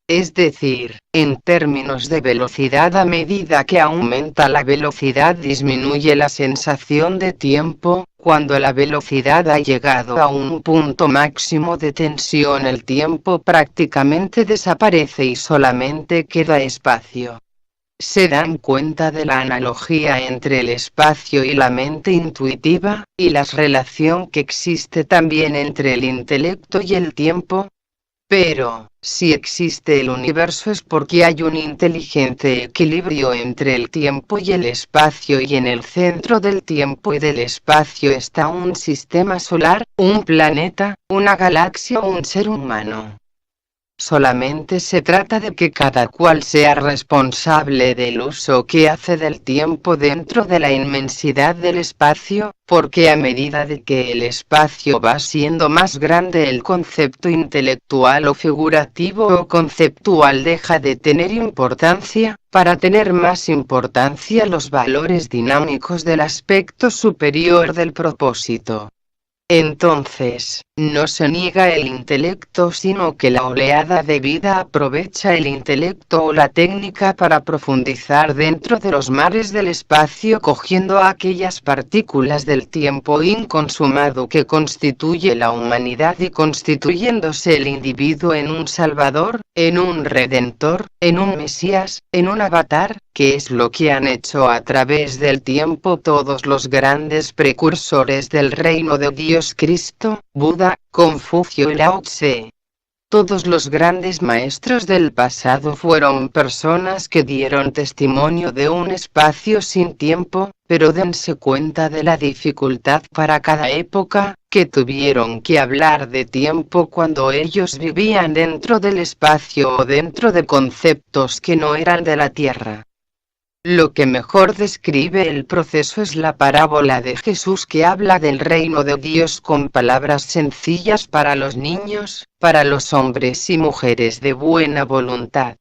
Es decir, en términos de velocidad a medida que aumenta la velocidad disminuye la sensación de tiempo, cuando la velocidad ha llegado a un punto máximo de tensión el tiempo prácticamente desaparece y solamente queda espacio. ¿Se dan cuenta de la analogía entre el espacio y la mente intuitiva, y la relación que existe también entre el intelecto y el tiempo? Pero, si existe el universo es porque hay un inteligente equilibrio entre el tiempo y el espacio y en el centro del tiempo y del espacio está un sistema solar, un planeta, una galaxia o un ser humano. Solamente se trata de que cada cual sea responsable del uso que hace del tiempo dentro de la inmensidad del espacio, porque a medida de que el espacio va siendo más grande, el concepto intelectual o figurativo o conceptual deja de tener importancia, para tener más importancia los valores dinámicos del aspecto superior del propósito. Entonces, no se niega el intelecto, sino que la oleada de vida aprovecha el intelecto o la técnica para profundizar dentro de los mares del espacio, cogiendo aquellas partículas del tiempo inconsumado que constituye la humanidad y constituyéndose el individuo en un salvador, en un redentor, en un mesías, en un avatar, que es lo que han hecho a través del tiempo todos los grandes precursores del reino de Dios: Cristo, Buda, Confucio y Lao Tse. Todos los grandes maestros del pasado fueron personas que dieron testimonio de un espacio sin tiempo, pero dense cuenta de la dificultad para cada época, que tuvieron que hablar de tiempo cuando ellos vivían dentro del espacio o dentro de conceptos que no eran de la Tierra. Lo que mejor describe el proceso es la parábola de Jesús, que habla del reino de Dios con palabras sencillas para los niños, para los hombres y mujeres de buena voluntad.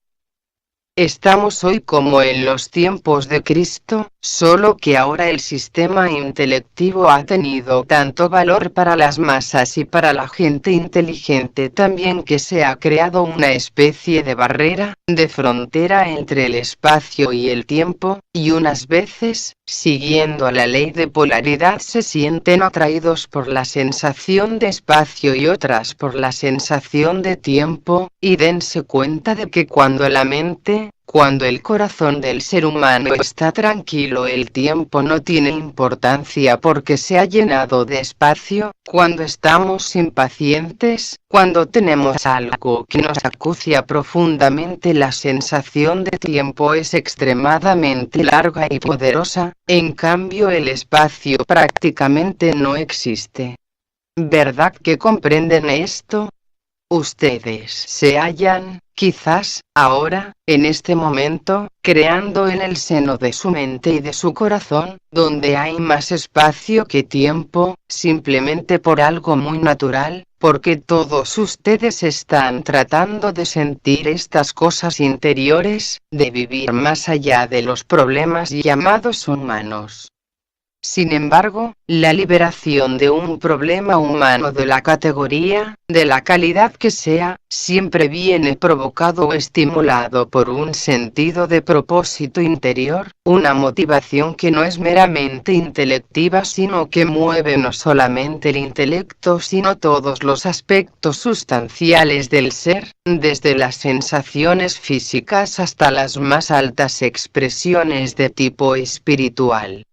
Estamos hoy como en los tiempos de Cristo, solo que ahora el sistema intelectivo ha tenido tanto valor para las masas y para la gente inteligente también, que se ha creado una especie de barrera, de frontera entre el espacio y el tiempo, y unas veces, siguiendo la ley de polaridad, se sienten atraídos por la sensación de espacio y otras por la sensación de tiempo, y dense cuenta de que cuando la mente, cuando el corazón del ser humano está tranquilo, el tiempo no tiene importancia porque se ha llenado de espacio. Cuando estamos impacientes, cuando tenemos algo que nos acucia profundamente, la sensación de tiempo es extremadamente larga y poderosa. En cambio, el espacio prácticamente no existe. ¿Verdad que comprenden esto? Ustedes se hallan, quizás, ahora, en este momento, creando en el seno de su mente y de su corazón, donde hay más espacio que tiempo, simplemente por algo muy natural, porque todos ustedes están tratando de sentir estas cosas interiores, de vivir más allá de los problemas llamados humanos. Sin embargo, la liberación de un problema humano, de la categoría, de la calidad que sea, siempre viene provocado o estimulado por un sentido de propósito interior, una motivación que no es meramente intelectiva, sino que mueve no solamente el intelecto sino todos los aspectos sustanciales del ser, desde las sensaciones físicas hasta las más altas expresiones de tipo espiritual.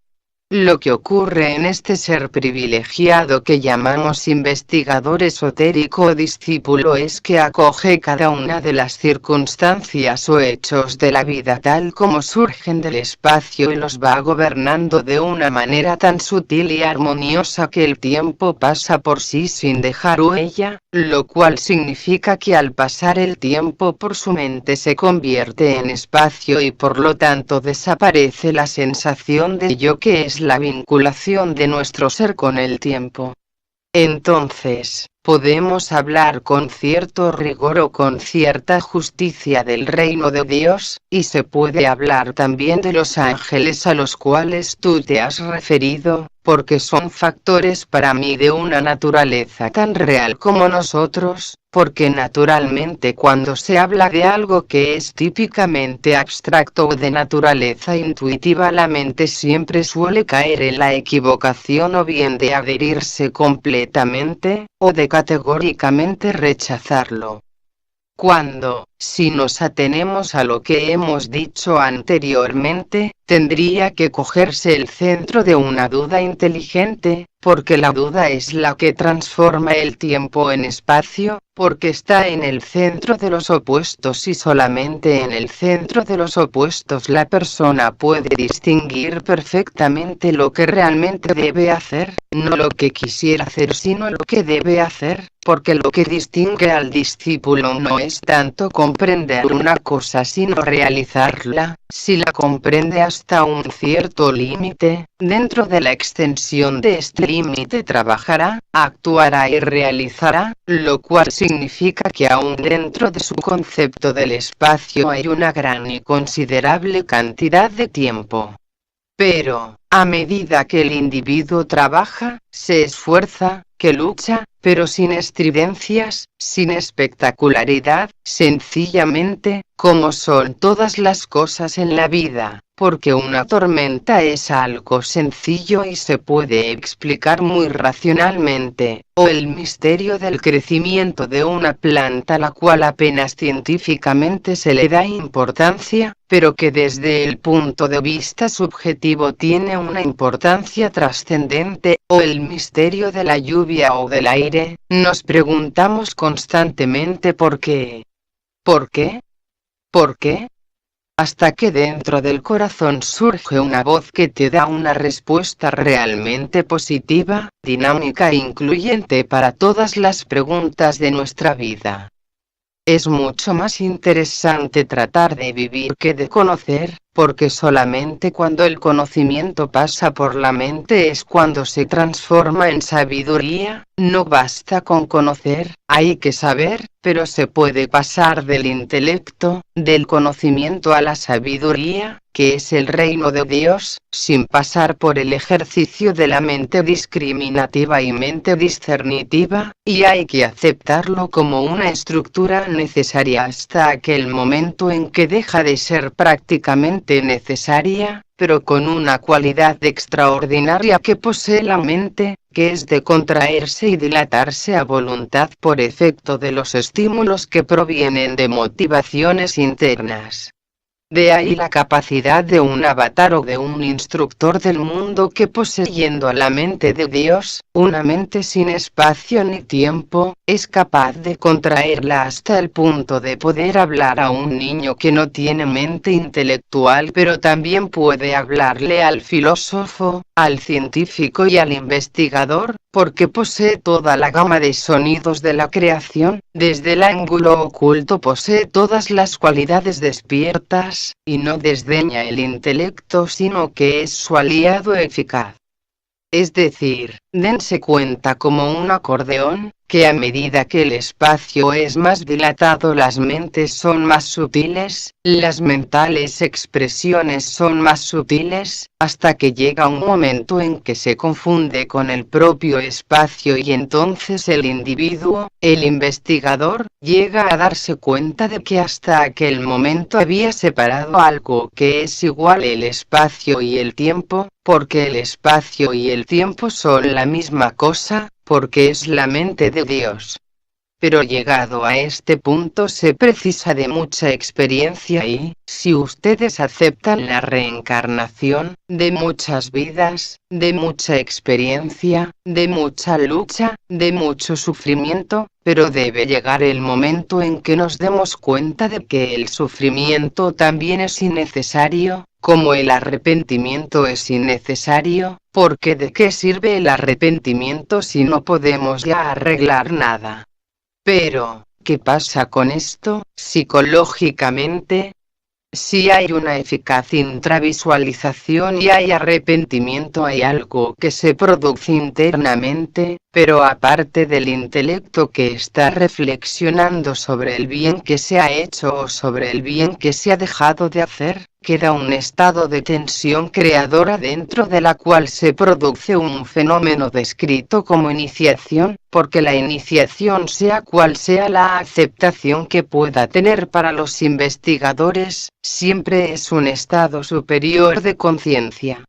Lo que ocurre en este ser privilegiado que llamamos investigador esotérico o discípulo es que acoge cada una de las circunstancias o hechos de la vida tal como surgen del espacio y los va gobernando de una manera tan sutil y armoniosa que el tiempo pasa por sí sin dejar huella, lo cual significa que al pasar el tiempo por su mente se convierte en espacio y por lo tanto desaparece la sensación de yo, que es la vinculación de nuestro ser con el tiempo. Entonces, podemos hablar con cierto rigor o con cierta justicia del reino de Dios, y se puede hablar también de los ángeles a los cuales tú te has referido, porque son factores para mí de una naturaleza tan real como nosotros, porque naturalmente cuando se habla de algo que es típicamente abstracto o de naturaleza intuitiva, la mente siempre suele caer en la equivocación o bien de adherirse completamente, o de categóricamente rechazarlo. Cuando, Si nos atenemos a lo que hemos dicho anteriormente, tendría que cogerse el centro de una duda inteligente, porque la duda es la que transforma el tiempo en espacio, porque está en el centro de los opuestos y solamente en el centro de los opuestos la persona puede distinguir perfectamente lo que realmente debe hacer, no lo que quisiera hacer sino lo que debe hacer, porque lo que distingue al discípulo no es tanto comprender una cosa sino realizarla. Si la comprende hasta un cierto límite, dentro de la extensión de este límite trabajará, actuará y realizará, lo cual significa que aún dentro de su concepto del espacio hay una gran y considerable cantidad de tiempo. Pero, a medida que el individuo trabaja, se esfuerza, que lucha, pero sin estridencias, sin espectacularidad, sencillamente, como son todas las cosas en la vida, porque una tormenta es algo sencillo y se puede explicar muy racionalmente, o el misterio del crecimiento de una planta la cual apenas científicamente se le da importancia, pero que desde el punto de vista subjetivo tiene una importancia trascendente, o el misterio de la lluvia o del aire, nos preguntamos constantemente ¿por qué? ¿Por qué? ¿Por qué? Hasta que dentro del corazón surge una voz que te da una respuesta realmente positiva, dinámica e incluyente para todas las preguntas de nuestra vida. Es mucho más interesante tratar de vivir que de conocer, porque solamente cuando el conocimiento pasa por la mente es cuando se transforma en sabiduría. No basta con conocer, hay que saber, pero se puede pasar del intelecto, del conocimiento a la sabiduría, que es el reino de Dios, sin pasar por el ejercicio de la mente discriminativa y mente discernitiva, y hay que aceptarlo como una estructura necesaria hasta aquel momento en que deja de ser prácticamente necesaria, pero con una cualidad extraordinaria que posee la mente, que es de contraerse y dilatarse a voluntad por efecto de los estímulos que provienen de motivaciones internas. De ahí la capacidad de un avatar o de un instructor del mundo que poseyendo a la mente de Dios, una mente sin espacio ni tiempo, es capaz de contraerla hasta el punto de poder hablar a un niño que no tiene mente intelectual, pero también puede hablarle al filósofo, al científico y al investigador, porque posee toda la gama de sonidos de la creación, desde el ángulo oculto posee todas las cualidades despiertas, y no desdeña el intelecto sino que es su aliado eficaz. Es decir, dense cuenta como un acordeón, que a medida que el espacio es más dilatado las mentes son más sutiles, las mentales expresiones son más sutiles, hasta que llega un momento en que se confunde con el propio espacio y entonces el individuo, el investigador, llega a darse cuenta de que hasta aquel momento había separado algo que es igual el espacio y el tiempo, porque el espacio y el tiempo son la misma cosa, porque es la mente de Dios. Pero llegado a este punto se precisa de mucha experiencia y, si ustedes aceptan la reencarnación, de muchas vidas, de mucha experiencia, de mucha lucha, de mucho sufrimiento, pero debe llegar el momento en que nos demos cuenta de que el sufrimiento también es innecesario, como el arrepentimiento es innecesario, porque ¿de qué sirve el arrepentimiento si no podemos ya arreglar nada? Pero, ¿qué pasa con esto, psicológicamente? Si hay una eficaz intravisualización y hay arrepentimiento, hay algo que se produce internamente, pero aparte del intelecto que está reflexionando sobre el bien que se ha hecho o sobre el bien que se ha dejado de hacer, queda un estado de tensión creadora dentro de la cual se produce un fenómeno descrito como iniciación, porque la iniciación, sea cual sea la aceptación que pueda tener para los investigadores, siempre es un estado superior de conciencia.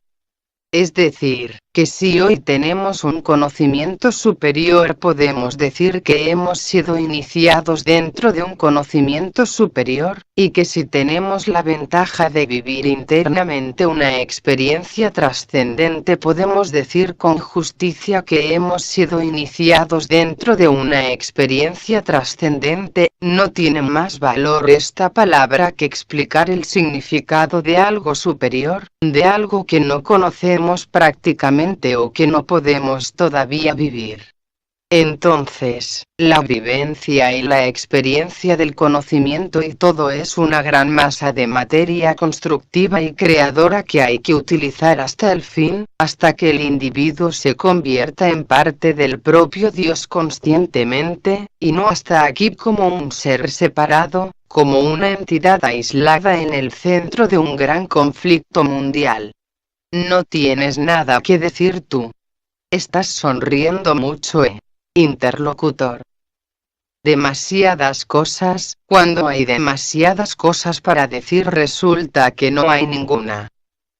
Es decir, Que si hoy tenemos un conocimiento superior podemos decir que hemos sido iniciados dentro de un conocimiento superior, y que si tenemos la ventaja de vivir internamente una experiencia trascendente podemos decir con justicia que hemos sido iniciados dentro de una experiencia trascendente. No tiene más valor esta palabra que explicar el significado de algo superior, de algo que no conocemos prácticamente o que no podemos todavía vivir. Entonces, la vivencia y la experiencia del conocimiento y todo es una gran masa de materia constructiva y creadora que hay que utilizar hasta el fin, hasta que el individuo se convierta en parte del propio Dios conscientemente, y no hasta aquí como un ser separado, como una entidad aislada en el centro de un gran conflicto mundial. No tienes nada que decir tú. Estás sonriendo mucho, interlocutor. Demasiadas cosas, cuando hay demasiadas cosas para decir resulta que no hay ninguna.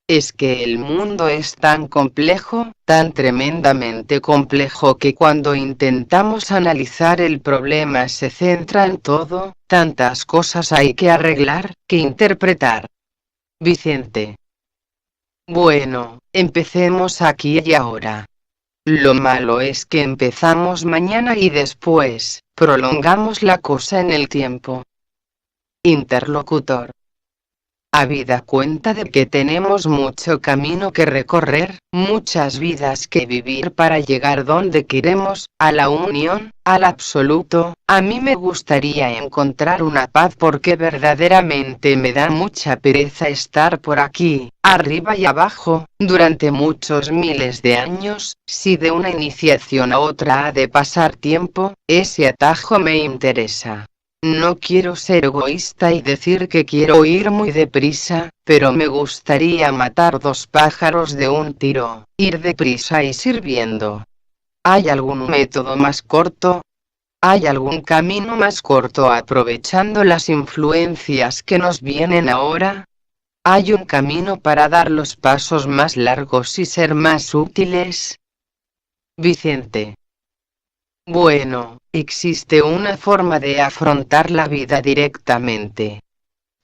Es que el mundo es tan complejo, tan tremendamente complejo que cuando intentamos analizar el problema se centra en todo, tantas cosas hay que arreglar, que interpretar. Vicente. Bueno, empecemos aquí y ahora. Lo malo es que empezamos mañana y después, prolongamos la cosa en el tiempo. Interlocutor. Habida cuenta de que tenemos mucho camino que recorrer, muchas vidas que vivir para llegar donde queremos, a la unión, al absoluto, a mí me gustaría encontrar una paz porque verdaderamente me da mucha pereza estar por aquí, arriba y abajo, durante muchos miles de años. Si de una iniciación a otra ha de pasar tiempo, ese atajo me interesa. No quiero ser egoísta y decir que quiero ir muy deprisa, pero me gustaría matar dos pájaros de un tiro, ir deprisa y sirviendo. ¿Hay algún método más corto? ¿Hay algún camino más corto aprovechando las influencias que nos vienen ahora? ¿Hay un camino para dar los pasos más largos y ser más útiles? Vicente. Bueno, existe una forma de afrontar la vida directamente.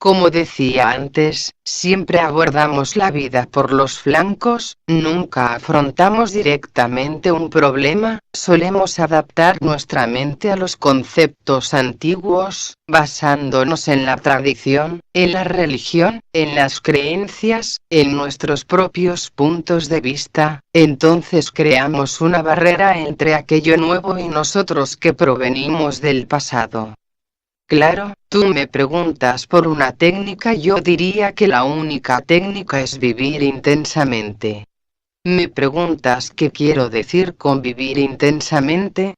Como decía antes, siempre abordamos la vida por los flancos, nunca afrontamos directamente un problema, solemos adaptar nuestra mente a los conceptos antiguos, basándonos en la tradición, en la religión, en las creencias, en nuestros propios puntos de vista. Entonces creamos una barrera entre aquello nuevo y nosotros que provenimos del pasado. Claro, tú me preguntas por una técnica, yo diría que la única técnica es vivir intensamente. Me preguntas qué quiero decir con vivir intensamente.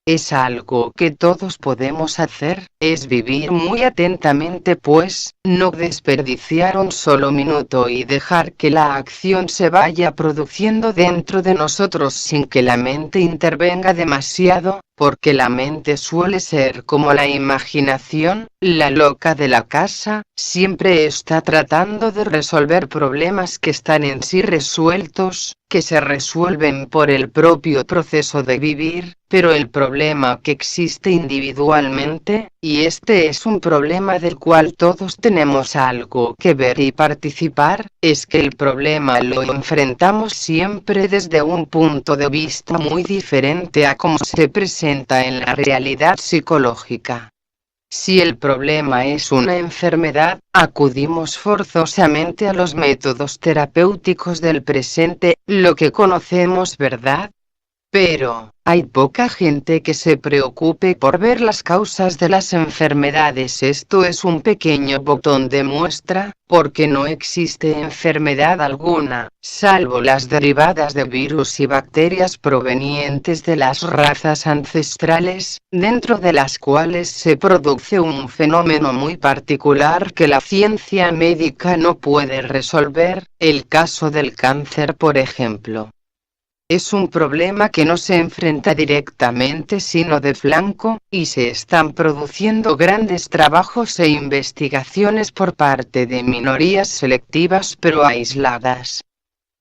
Es algo que todos podemos hacer, es vivir muy atentamente pues, no desperdiciar un solo minuto y dejar que la acción se vaya produciendo dentro de nosotros sin que la mente intervenga demasiado, porque la mente suele ser como la imaginación, la loca de la casa, siempre está tratando de resolver problemas que están en sí resueltos, que se resuelven por el propio proceso de vivir, pero el problema que existe individualmente, y este es un problema del cual todos tenemos algo que ver y participar, es que el problema lo enfrentamos siempre desde un punto de vista muy diferente a cómo se presenta en la realidad psicológica. Si el problema es una enfermedad, acudimos forzosamente a los métodos terapéuticos del presente, lo que conocemos, ¿verdad? Pero, hay poca gente que se preocupe por ver las causas de las enfermedades. Esto es un pequeño botón de muestra, porque no existe enfermedad alguna, salvo las derivadas de virus y bacterias provenientes de las razas ancestrales, dentro de las cuales se produce un fenómeno muy particular que la ciencia médica no puede resolver, el caso del cáncer por ejemplo. Es un problema que no se enfrenta directamente sino de flanco, y se están produciendo grandes trabajos e investigaciones por parte de minorías selectivas pero aisladas.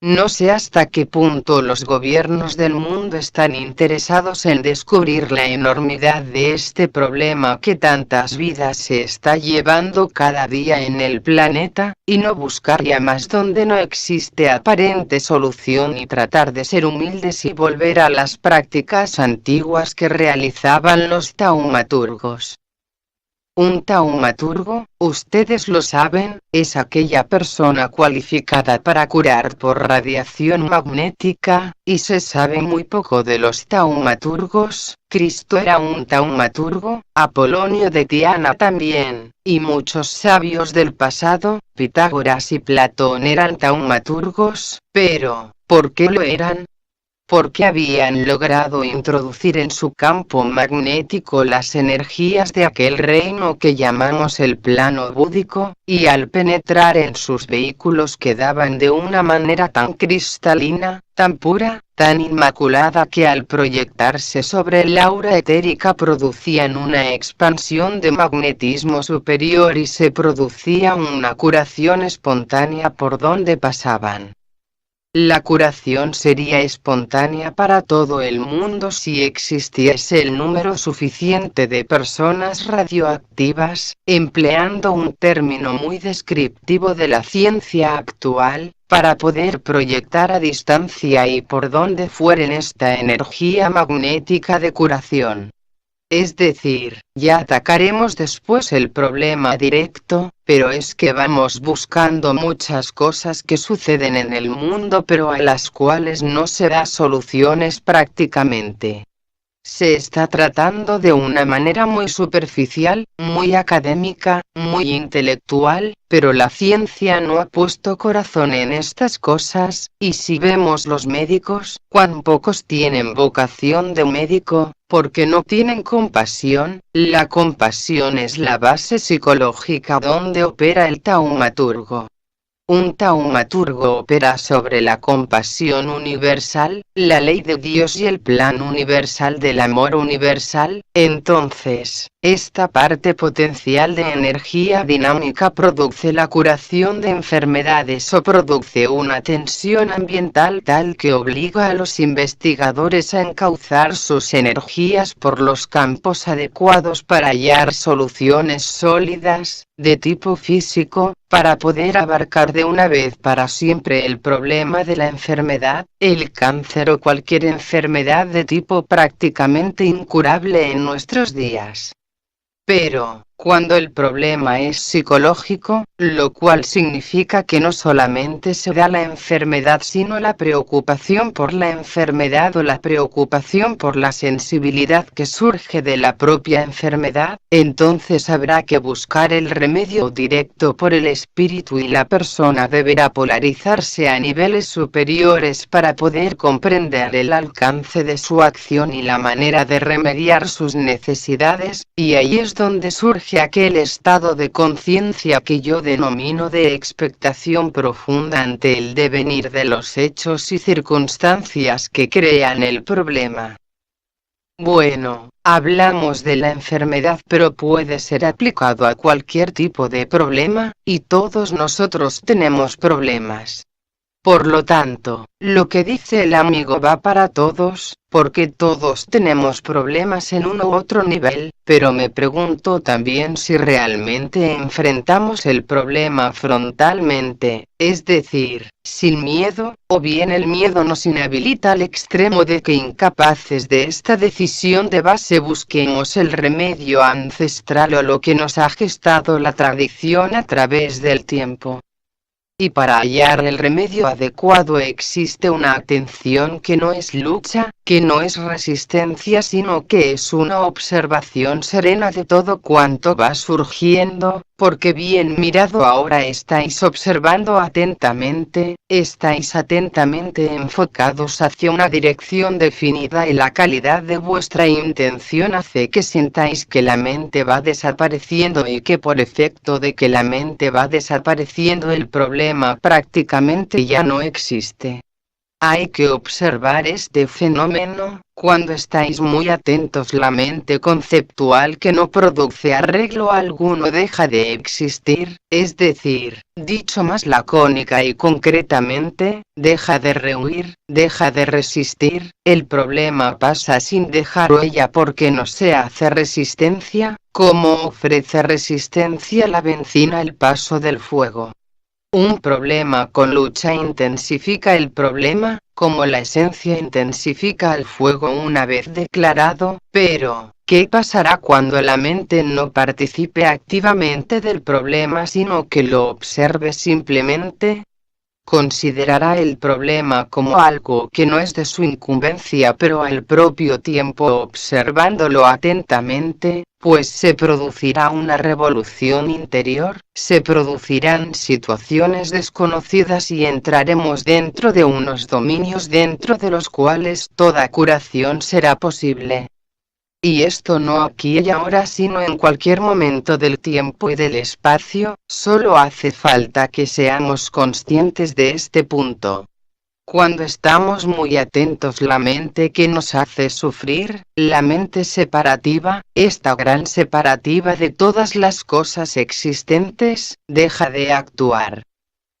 No sé hasta qué punto los gobiernos del mundo están interesados en descubrir la enormidad de este problema que tantas vidas se está llevando cada día en el planeta, y no buscar ya más donde no existe aparente solución y tratar de ser humildes y volver a las prácticas antiguas que realizaban los taumaturgos. Un taumaturgo, ustedes lo saben, es aquella persona cualificada para curar por radiación magnética, y se sabe muy poco de los taumaturgos. Cristo era un taumaturgo, Apolonio de Tiana también, y muchos sabios del pasado, Pitágoras y Platón eran taumaturgos, pero, ¿por qué lo eran? Porque habían logrado introducir en su campo magnético las energías de aquel reino que llamamos el plano búdico, y al penetrar en sus vehículos quedaban de una manera tan cristalina, tan pura, tan inmaculada que al proyectarse sobre el aura etérica producían una expansión de magnetismo superior y se producía una curación espontánea por donde pasaban. La curación sería espontánea para todo el mundo si existiese el número suficiente de personas radioactivas, empleando un término muy descriptivo de la ciencia actual, para poder proyectar a distancia y por donde fueren esta energía magnética de curación. Es decir, ya atacaremos después el problema directo, pero es que vamos buscando muchas cosas que suceden en el mundo pero a las cuales no se da soluciones prácticamente. Se está tratando de una manera muy superficial, muy académica, muy intelectual, pero la ciencia no ha puesto corazón en estas cosas, y si vemos los médicos, cuán pocos tienen vocación de médico, porque no tienen compasión. La compasión es la base psicológica donde opera el taumaturgo. Un taumaturgo opera sobre la compasión universal, la ley de Dios y el plan universal del amor universal. Entonces, esta parte potencial de energía dinámica produce la curación de enfermedades o produce una tensión ambiental tal que obliga a los investigadores a encauzar sus energías por los campos adecuados para hallar soluciones sólidas, de tipo físico, para poder abarcar de una vez para siempre el problema de la enfermedad, el cáncer o cualquier enfermedad de tipo prácticamente incurable en nuestros días. Pero, cuando el problema es psicológico, lo cual significa que no solamente se da la enfermedad sino la preocupación por la enfermedad o la preocupación por la sensibilidad que surge de la propia enfermedad, entonces habrá que buscar el remedio directo por el espíritu y la persona deberá polarizarse a niveles superiores para poder comprender el alcance de su acción y la manera de remediar sus necesidades, y ahí es donde surge aquel estado de conciencia que yo denomino de expectación profunda ante el devenir de los hechos y circunstancias que crean el problema. Bueno, hablamos de la enfermedad pero puede ser aplicado a cualquier tipo de problema, y todos nosotros tenemos problemas. Por lo tanto, lo que dice el amigo va para todos, porque todos tenemos problemas en uno u otro nivel, pero me pregunto también si realmente enfrentamos el problema frontalmente, es decir, sin miedo, o bien el miedo nos inhabilita al extremo de que incapaces de esta decisión de base busquemos el remedio ancestral o lo que nos ha gestado la tradición a través del tiempo. Y para hallar el remedio adecuado existe una atención que no es lucha, que no es resistencia, sino que es una observación serena de todo cuanto va surgiendo, porque bien mirado ahora estáis observando atentamente, estáis atentamente enfocados hacia una dirección definida y la calidad de vuestra intención hace que sintáis que la mente va desapareciendo y que por efecto de que la mente va desapareciendo el problema prácticamente ya no existe. Hay que observar este fenómeno. Cuando estáis muy atentos, la mente conceptual que no produce arreglo alguno deja de existir, es decir, dicho más lacónica y concretamente, deja de rehuir, deja de resistir, el problema pasa sin dejar huella porque no se hace resistencia, como ofrece resistencia la benzina al paso del fuego. Un problema con lucha intensifica el problema, como la esencia intensifica el fuego una vez declarado, pero, ¿qué pasará cuando la mente no participe activamente del problema sino que lo observe simplemente? Considerará el problema como algo que no es de su incumbencia, pero al propio tiempo observándolo atentamente, pues se producirá una revolución interior, se producirán situaciones desconocidas y entraremos dentro de unos dominios dentro de los cuales toda curación será posible. Y esto no aquí y ahora sino en cualquier momento del tiempo y del espacio, solo hace falta que seamos conscientes de este punto. Cuando estamos muy atentos, la mente que nos hace sufrir, la mente separativa, esta gran separativa de todas las cosas existentes, deja de actuar.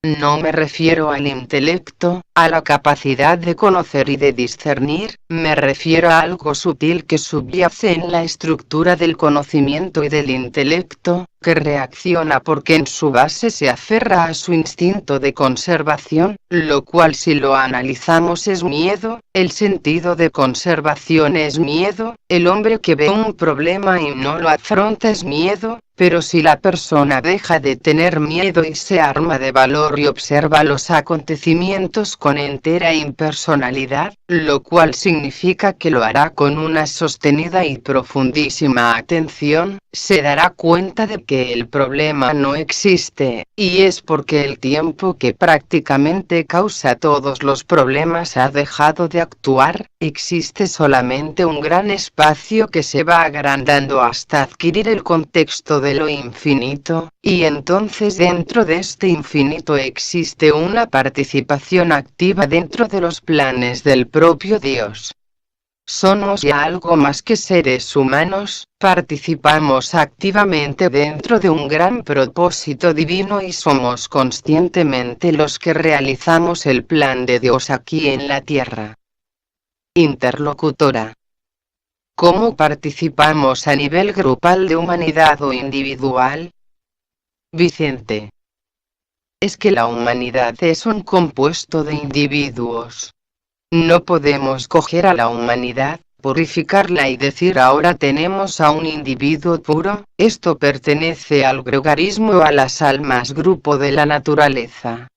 No me refiero al intelecto, a la capacidad de conocer y de discernir, me refiero a algo sutil que subyace en la estructura del conocimiento y del intelecto, que reacciona porque en su base se aferra a su instinto de conservación, lo cual si lo analizamos es miedo, el sentido de conservación es miedo, el hombre que ve un problema y no lo afronta es miedo. Pero si la persona deja de tener miedo y se arma de valor y observa los acontecimientos con entera impersonalidad, lo cual significa que lo hará con una sostenida y profundísima atención, se dará cuenta de que el problema no existe, y es porque el tiempo que prácticamente causa todos los problemas ha dejado de actuar, existe solamente un gran espacio que se va agrandando hasta adquirir el contexto de lo infinito, y entonces dentro de este infinito existe una participación activa dentro de los planes del propio Dios. Somos ya algo más que seres humanos, participamos activamente dentro de un gran propósito divino y somos conscientemente los que realizamos el plan de Dios aquí en la tierra. Interlocutora. ¿Cómo participamos a nivel grupal de humanidad o individual? Vicente. Es que la humanidad es un compuesto de individuos. No podemos coger a la humanidad, purificarla y decir ahora tenemos a un individuo puro, esto pertenece al gregarismo o a las almas grupo de la naturaleza.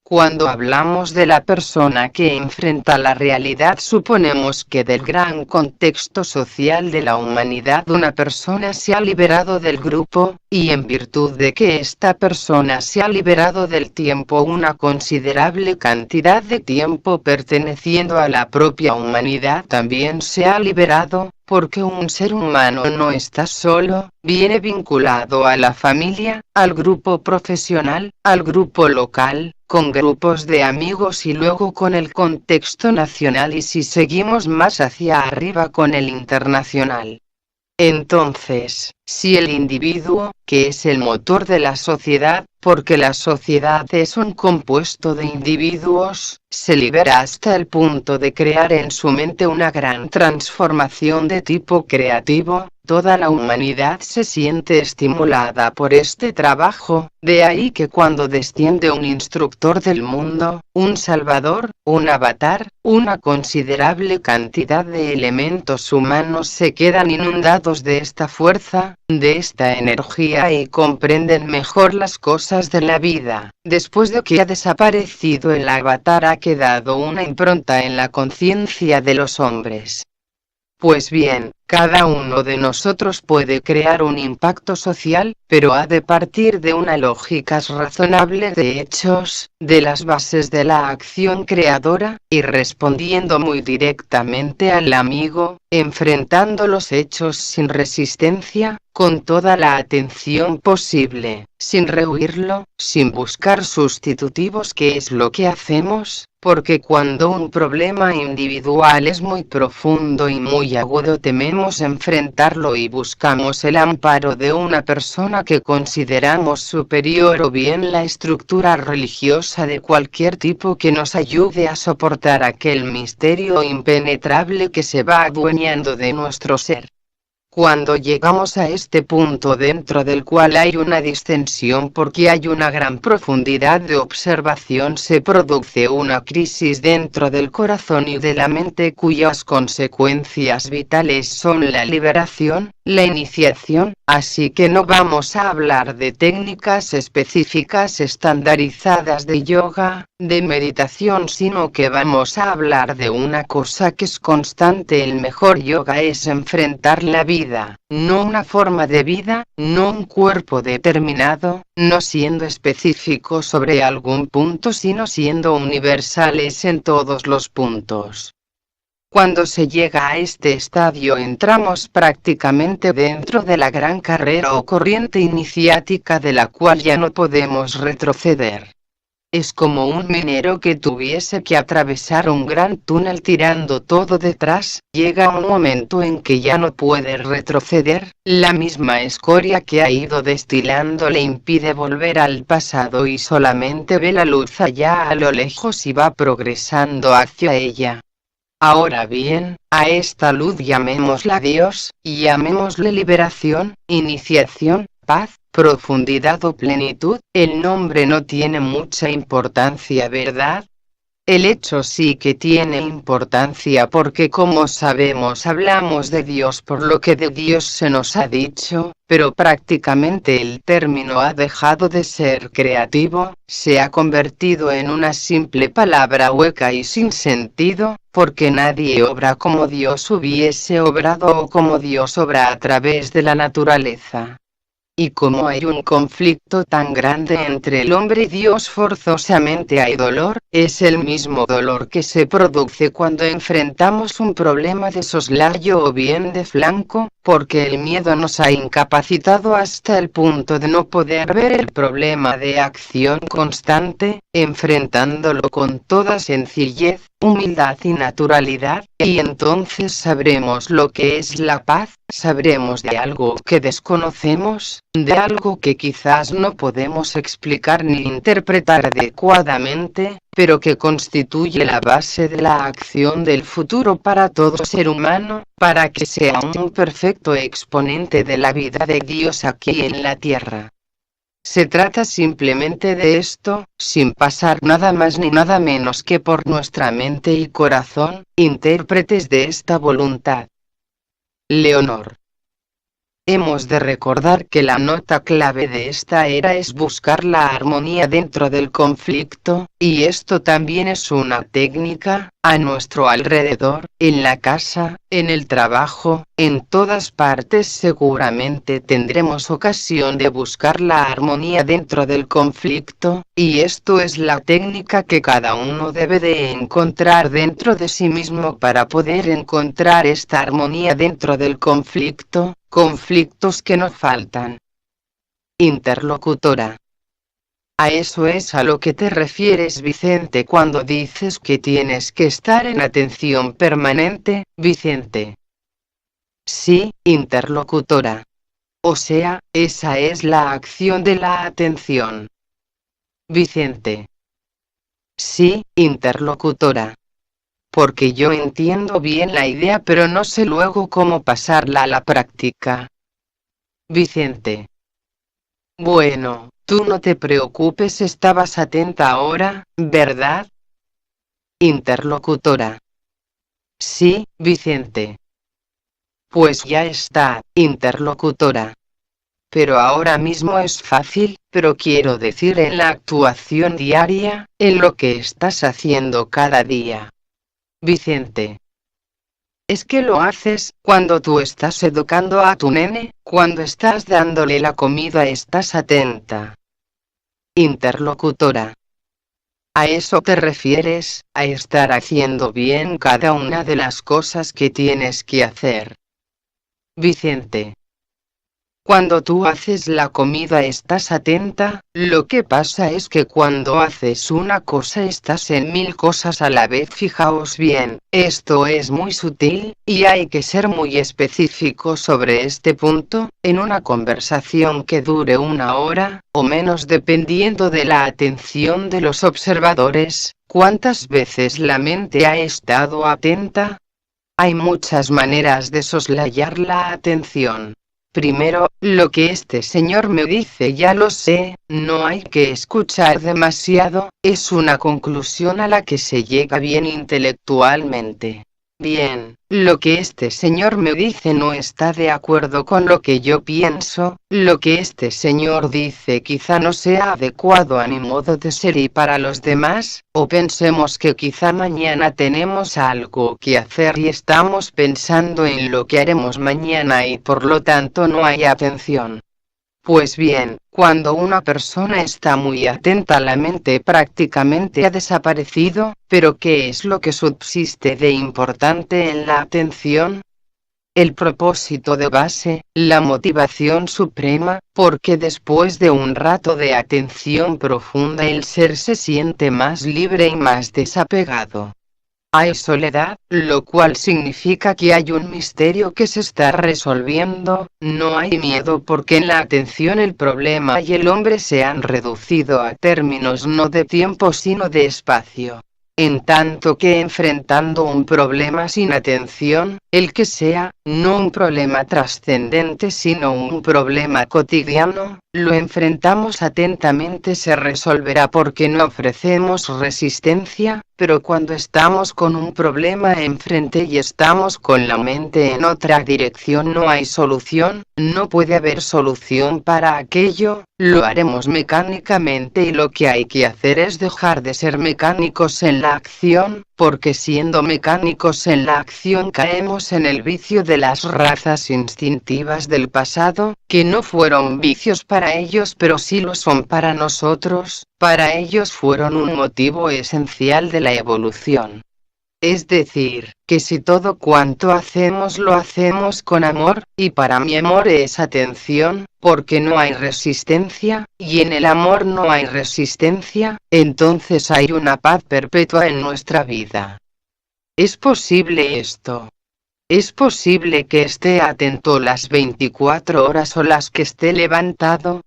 Cuando hablamos de la persona que enfrenta la realidad, suponemos que del gran contexto social de la humanidad una persona se ha liberado del grupo, y en virtud de que esta persona se ha liberado del tiempo, una considerable cantidad de tiempo perteneciendo a la propia humanidad también se ha liberado, porque un ser humano no está solo, viene vinculado a la familia, al grupo profesional, al grupo local, con grupos de amigos y luego con el contexto nacional y si seguimos más hacia arriba con el internacional. Entonces, si el individuo, que es el motor de la sociedad, porque la sociedad es un compuesto de individuos, se libera hasta el punto de crear en su mente una gran transformación de tipo creativo, toda la humanidad se siente estimulada por este trabajo, de ahí que cuando desciende un instructor del mundo, un salvador, un avatar, una considerable cantidad de elementos humanos se quedan inundados de esta fuerza, de esta energía y comprenden mejor las cosas de la vida. Después de que ha desaparecido el avatar ha quedado una impronta en la conciencia de los hombres. Pues bien, Cada uno de nosotros puede crear un impacto social, pero ha de partir de una lógica razonable de hechos, de las bases de la acción creadora, y respondiendo muy directamente al amigo, enfrentando los hechos sin resistencia, con toda la atención posible, sin rehuirlo, sin buscar sustitutivos, que es lo que hacemos, porque cuando un problema individual es muy profundo y muy agudo tememos enfrentarlo y buscamos el amparo de una persona que consideramos superior o bien la estructura religiosa de cualquier tipo que nos ayude a soportar aquel misterio impenetrable que se va adueñando de nuestro ser. Cuando llegamos a este punto dentro del cual hay una distensión porque hay una gran profundidad de observación, se produce una crisis dentro del corazón y de la mente cuyas consecuencias vitales son la liberación, la iniciación, así que no vamos a hablar de técnicas específicas estandarizadas de yoga, de meditación, sino que vamos a hablar de una cosa que es constante. El mejor yoga es enfrentar la vida, no una forma de vida, no un cuerpo determinado, no siendo específico sobre algún punto, sino siendo universales en todos los puntos. Cuando se llega a este estadio entramos prácticamente dentro de la gran carrera o corriente iniciática de la cual ya no podemos retroceder. Es como un minero que tuviese que atravesar un gran túnel tirando todo detrás, llega un momento en que ya no puede retroceder, la misma escoria que ha ido destilando le impide volver al pasado y solamente ve la luz allá a lo lejos y va progresando hacia ella. Ahora bien, a esta luz llamémosla Dios, y llamémosle liberación, iniciación, paz, profundidad o plenitud. El nombre no tiene mucha importancia, ¿verdad? El hecho sí que tiene importancia porque, como sabemos, hablamos de Dios por lo que de Dios se nos ha dicho, pero prácticamente el término ha dejado de ser creativo, se ha convertido en una simple palabra hueca y sin sentido, porque nadie obra como Dios hubiese obrado o como Dios obra a través de la naturaleza. Y como hay un conflicto tan grande entre el hombre y Dios, forzosamente hay dolor, es el mismo dolor que se produce cuando enfrentamos un problema de soslayo o bien de flanco, porque el miedo nos ha incapacitado hasta el punto de no poder ver el problema de acción constante, enfrentándolo con toda sencillez, humildad y naturalidad, y entonces sabremos lo que es la paz, sabremos de algo que desconocemos, de algo que quizás no podemos explicar ni interpretar adecuadamente, pero que constituye la base de la acción del futuro para todo ser humano, para que sea un perfecto exponente de la vida de Dios aquí en la tierra. Se trata simplemente de esto, sin pasar nada más ni nada menos que por nuestra mente y corazón, intérpretes de esta voluntad. Leonor. Hemos de recordar que la nota clave de esta era es buscar la armonía dentro del conflicto, y esto también es una técnica, a nuestro alrededor, en la casa, en el trabajo, en todas partes seguramente tendremos ocasión de buscar la armonía dentro del conflicto, y esto es la técnica que cada uno debe de encontrar dentro de sí mismo para poder encontrar esta armonía dentro del conflicto. Conflictos que no faltan. Interlocutora. A eso es a lo que te refieres, Vicente, cuando dices que tienes que estar en atención permanente, Vicente. Sí, interlocutora. O sea, esa es la acción de la atención. Vicente. Sí, interlocutora. Porque yo entiendo bien la idea pero no sé luego cómo pasarla a la práctica. Vicente. Bueno, tú no te preocupes, estabas atenta ahora, ¿verdad? Interlocutora. Sí, Vicente. Pues ya está, interlocutora. Pero ahora mismo es fácil, pero quiero decir en la actuación diaria, en lo que estás haciendo cada día. Vicente. Es que lo haces cuando tú estás educando a tu nene, cuando estás dándole la comida estás atenta. Interlocutora. ¿A eso te refieres, a estar haciendo bien cada una de las cosas que tienes que hacer? Vicente. Cuando tú haces la comida estás atenta, lo que pasa es que cuando haces una cosa estás en 1000 cosas a la vez. Fijaos bien, esto es muy sutil, y hay que ser muy específico sobre este punto, en una conversación que dure 1 hora, o menos dependiendo de la atención de los observadores. ¿Cuántas veces la mente ha estado atenta? Hay muchas maneras de soslayar la atención. Primero, lo que este señor me dice ya lo sé, no hay que escuchar demasiado, es una conclusión a la que se llega bien intelectualmente. Bien, lo que este señor me dice no está de acuerdo con lo que yo pienso, lo que este señor dice quizá no sea adecuado a mi modo de ser y para los demás, o pensemos que quizá mañana tenemos algo que hacer y estamos pensando en lo que haremos mañana y por lo tanto no hay atención. Pues bien, cuando una persona está muy atenta la mente prácticamente ha desaparecido, pero ¿qué es lo que subsiste de importante en la atención? El propósito de base, la motivación suprema, porque después de un rato de atención profunda el ser se siente más libre y más desapegado. Hay soledad, lo cual significa que hay un misterio que se está resolviendo, no hay miedo porque en la atención el problema y el hombre se han reducido a términos no de tiempo sino de espacio. En tanto que enfrentando un problema sin atención, el que sea, no un problema trascendente sino un problema cotidiano, lo enfrentamos atentamente se resolverá porque no ofrecemos resistencia, pero cuando estamos con un problema enfrente y estamos con la mente en otra dirección no hay solución, no puede haber solución para aquello, lo haremos mecánicamente y lo que hay que hacer es dejar de ser mecánicos en la acción, porque siendo mecánicos en la acción caemos en el vicio de las razas instintivas del pasado, que no fueron vicios para ellos pero sí lo son para nosotros, para ellos fueron un motivo esencial de la evolución. Es decir, que si todo cuanto hacemos lo hacemos con amor, y para mi amor es atención, porque no hay resistencia, y en el amor no hay resistencia, entonces hay una paz perpetua en nuestra vida. ¿Es posible esto? ¿Es posible que esté atento las 24 horas o las que esté levantado?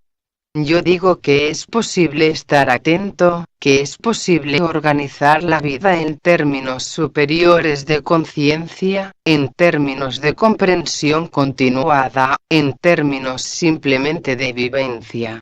Yo digo que es posible estar atento, que es posible organizar la vida en términos superiores de conciencia, en términos de comprensión continuada, en términos simplemente de vivencia.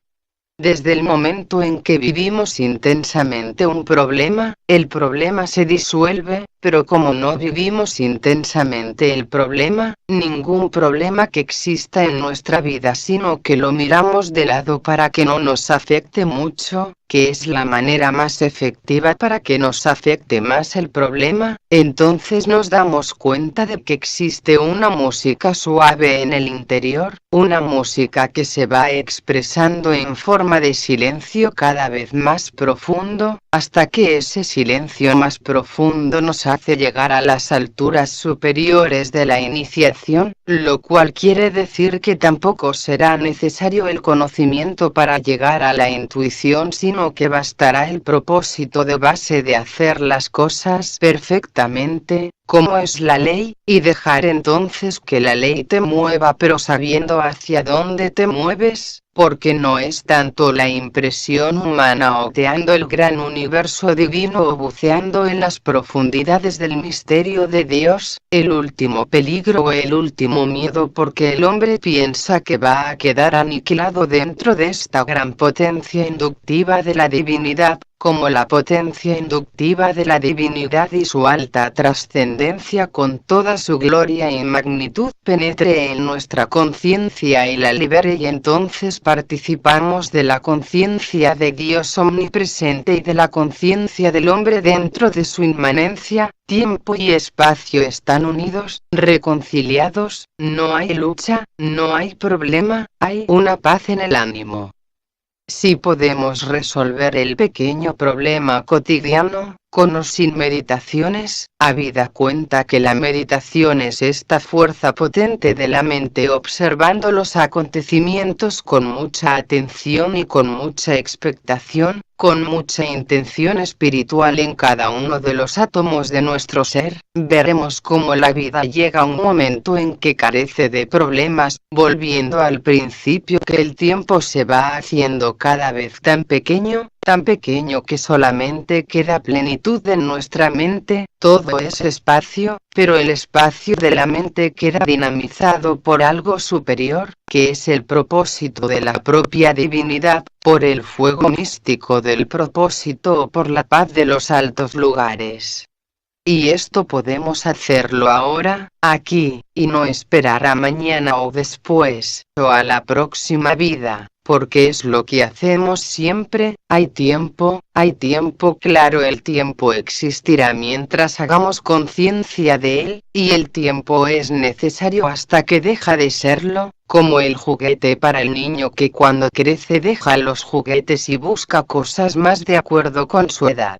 Desde el momento en que vivimos intensamente un problema, el problema se disuelve, pero como no vivimos intensamente el problema, ningún problema que exista en nuestra vida sino que lo miramos de lado para que no nos afecte mucho, que es la manera más efectiva para que nos afecte más el problema, entonces nos damos cuenta de que existe una música suave en el interior, una música que se va expresando en forma de silencio cada vez más profundo, hasta que ese silencio más profundo nos hace llegar a las alturas superiores de la iniciación, lo cual quiere decir que tampoco será necesario el conocimiento para llegar a la intuición sino que bastará el propósito de base de hacer las cosas perfectamente, como es la ley, y dejar entonces que la ley te mueva pero sabiendo hacia dónde te mueves, porque no es tanto la impresión humana oteando el gran universo divino o buceando en las profundidades del misterio de Dios, el último peligro o el último miedo porque el hombre piensa que va a quedar aniquilado dentro de esta gran potencia inductiva de la divinidad, como la potencia inductiva de la divinidad y su alta trascendencia con toda su gloria y magnitud penetre en nuestra conciencia y la libere, y entonces participamos de la conciencia de Dios omnipresente y de la conciencia del hombre dentro de su inmanencia. Tiempo y espacio están unidos, reconciliados, no hay lucha, no hay problema, hay una paz en el ánimo. Si podemos resolver el pequeño problema cotidiano, con o sin meditaciones, habida cuenta que la meditación es esta fuerza potente de la mente observando los acontecimientos con mucha atención y con mucha expectación, con mucha intención espiritual en cada uno de los átomos de nuestro ser, veremos cómo la vida llega a un momento en que carece de problemas, volviendo al principio, que el tiempo se va haciendo cada vez tan pequeño que solamente queda plenitud en nuestra mente. Todo es espacio, pero el espacio de la mente queda dinamizado por algo superior, que es el propósito de la propia divinidad, por el fuego místico del propósito o por la paz de los altos lugares. Y esto podemos hacerlo ahora, aquí, y no esperar a mañana o después, o a la próxima vida, porque es lo que hacemos siempre. Hay tiempo, claro, el tiempo existirá mientras hagamos conciencia de él, y el tiempo es necesario hasta que deja de serlo, como el juguete para el niño que cuando crece deja los juguetes y busca cosas más de acuerdo con su edad.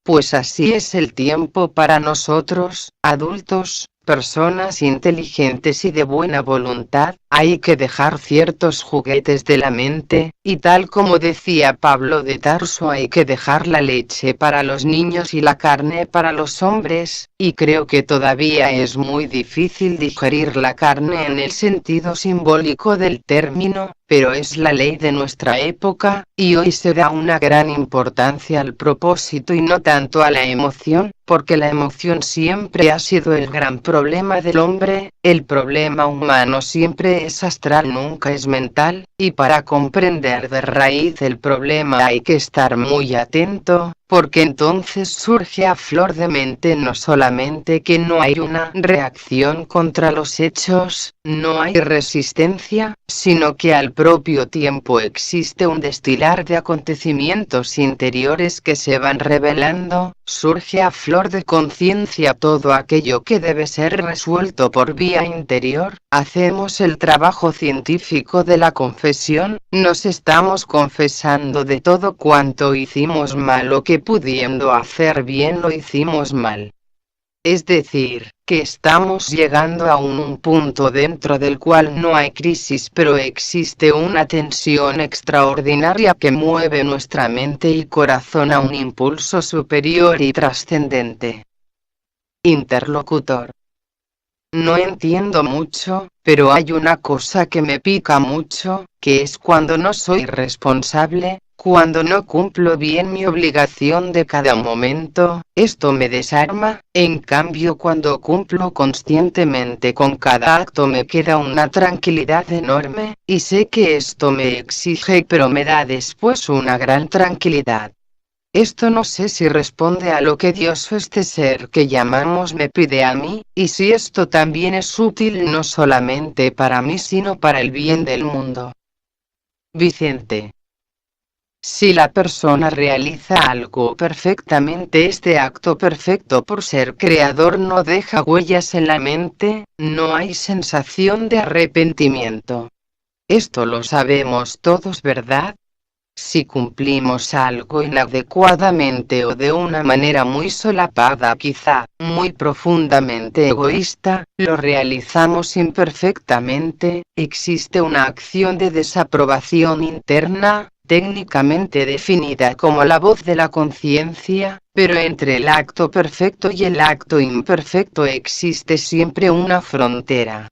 Pues así es el tiempo para nosotros, adultos, personas inteligentes y de buena voluntad. Hay que dejar ciertos juguetes de la mente, y tal como decía Pablo de Tarso, hay que dejar la leche para los niños y la carne para los hombres, y creo que todavía es muy difícil digerir la carne en el sentido simbólico del término, pero es la ley de nuestra época, y hoy se da una gran importancia al propósito y no tanto a la emoción, porque la emoción siempre ha sido el gran problema del hombre. El problema humano siempre es astral, nunca es mental, y para comprender de raíz el problema hay que estar muy atento, porque entonces surge a flor de mente no solamente que no hay una reacción contra los hechos, no hay resistencia, sino que al propio tiempo existe un destilar de acontecimientos interiores que se van revelando, surge a flor de conciencia todo aquello que debe ser resuelto por vía interior. Hacemos el trabajo científico de la confesión, nos estamos confesando de todo cuanto hicimos mal o que pudiendo hacer bien lo hicimos mal. Es decir, que estamos llegando a un punto dentro del cual no hay crisis, pero existe una tensión extraordinaria que mueve nuestra mente y corazón a un impulso superior y trascendente. Interlocutor: no entiendo mucho, pero hay una cosa que me pica mucho, que es cuando no soy responsable, cuando no cumplo bien mi obligación de cada momento. Esto me desarma. En cambio, cuando cumplo conscientemente con cada acto me queda una tranquilidad enorme, y sé que esto me exige pero me da después una gran tranquilidad. Esto no sé si responde a lo que Dios o este ser que llamamos me pide a mí, y si esto también es útil no solamente para mí sino para el bien del mundo. Vicente: si la persona realiza algo perfectamente, este acto perfecto por ser creador no deja huellas en la mente, no hay sensación de arrepentimiento. Esto lo sabemos todos, ¿verdad? Si cumplimos algo inadecuadamente o de una manera muy solapada, quizá muy profundamente egoísta, lo realizamos imperfectamente, existe una acción de desaprobación interna, técnicamente definida como la voz de la conciencia, pero entre el acto perfecto y el acto imperfecto existe siempre una frontera.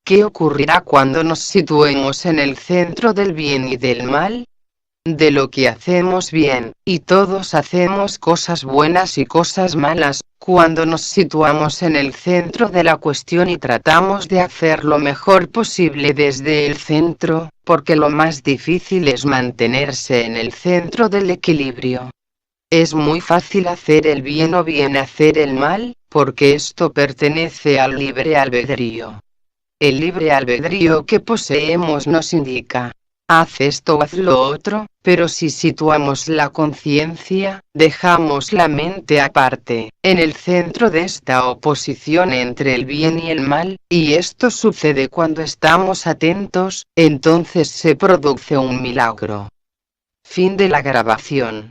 ¿Qué ocurrirá cuando nos situemos en el centro del bien y del mal? De lo que hacemos bien, y todos hacemos cosas buenas y cosas malas, cuando nos situamos en el centro de la cuestión y tratamos de hacer lo mejor posible desde el centro, porque lo más difícil es mantenerse en el centro del equilibrio. Es muy fácil hacer el bien o bien hacer el mal, porque esto pertenece al libre albedrío. El libre albedrío que poseemos nos indica, haz esto o haz lo otro, pero si situamos la conciencia, dejamos la mente aparte, en el centro de esta oposición entre el bien y el mal, y esto sucede cuando estamos atentos, entonces se produce un milagro. Fin de la grabación.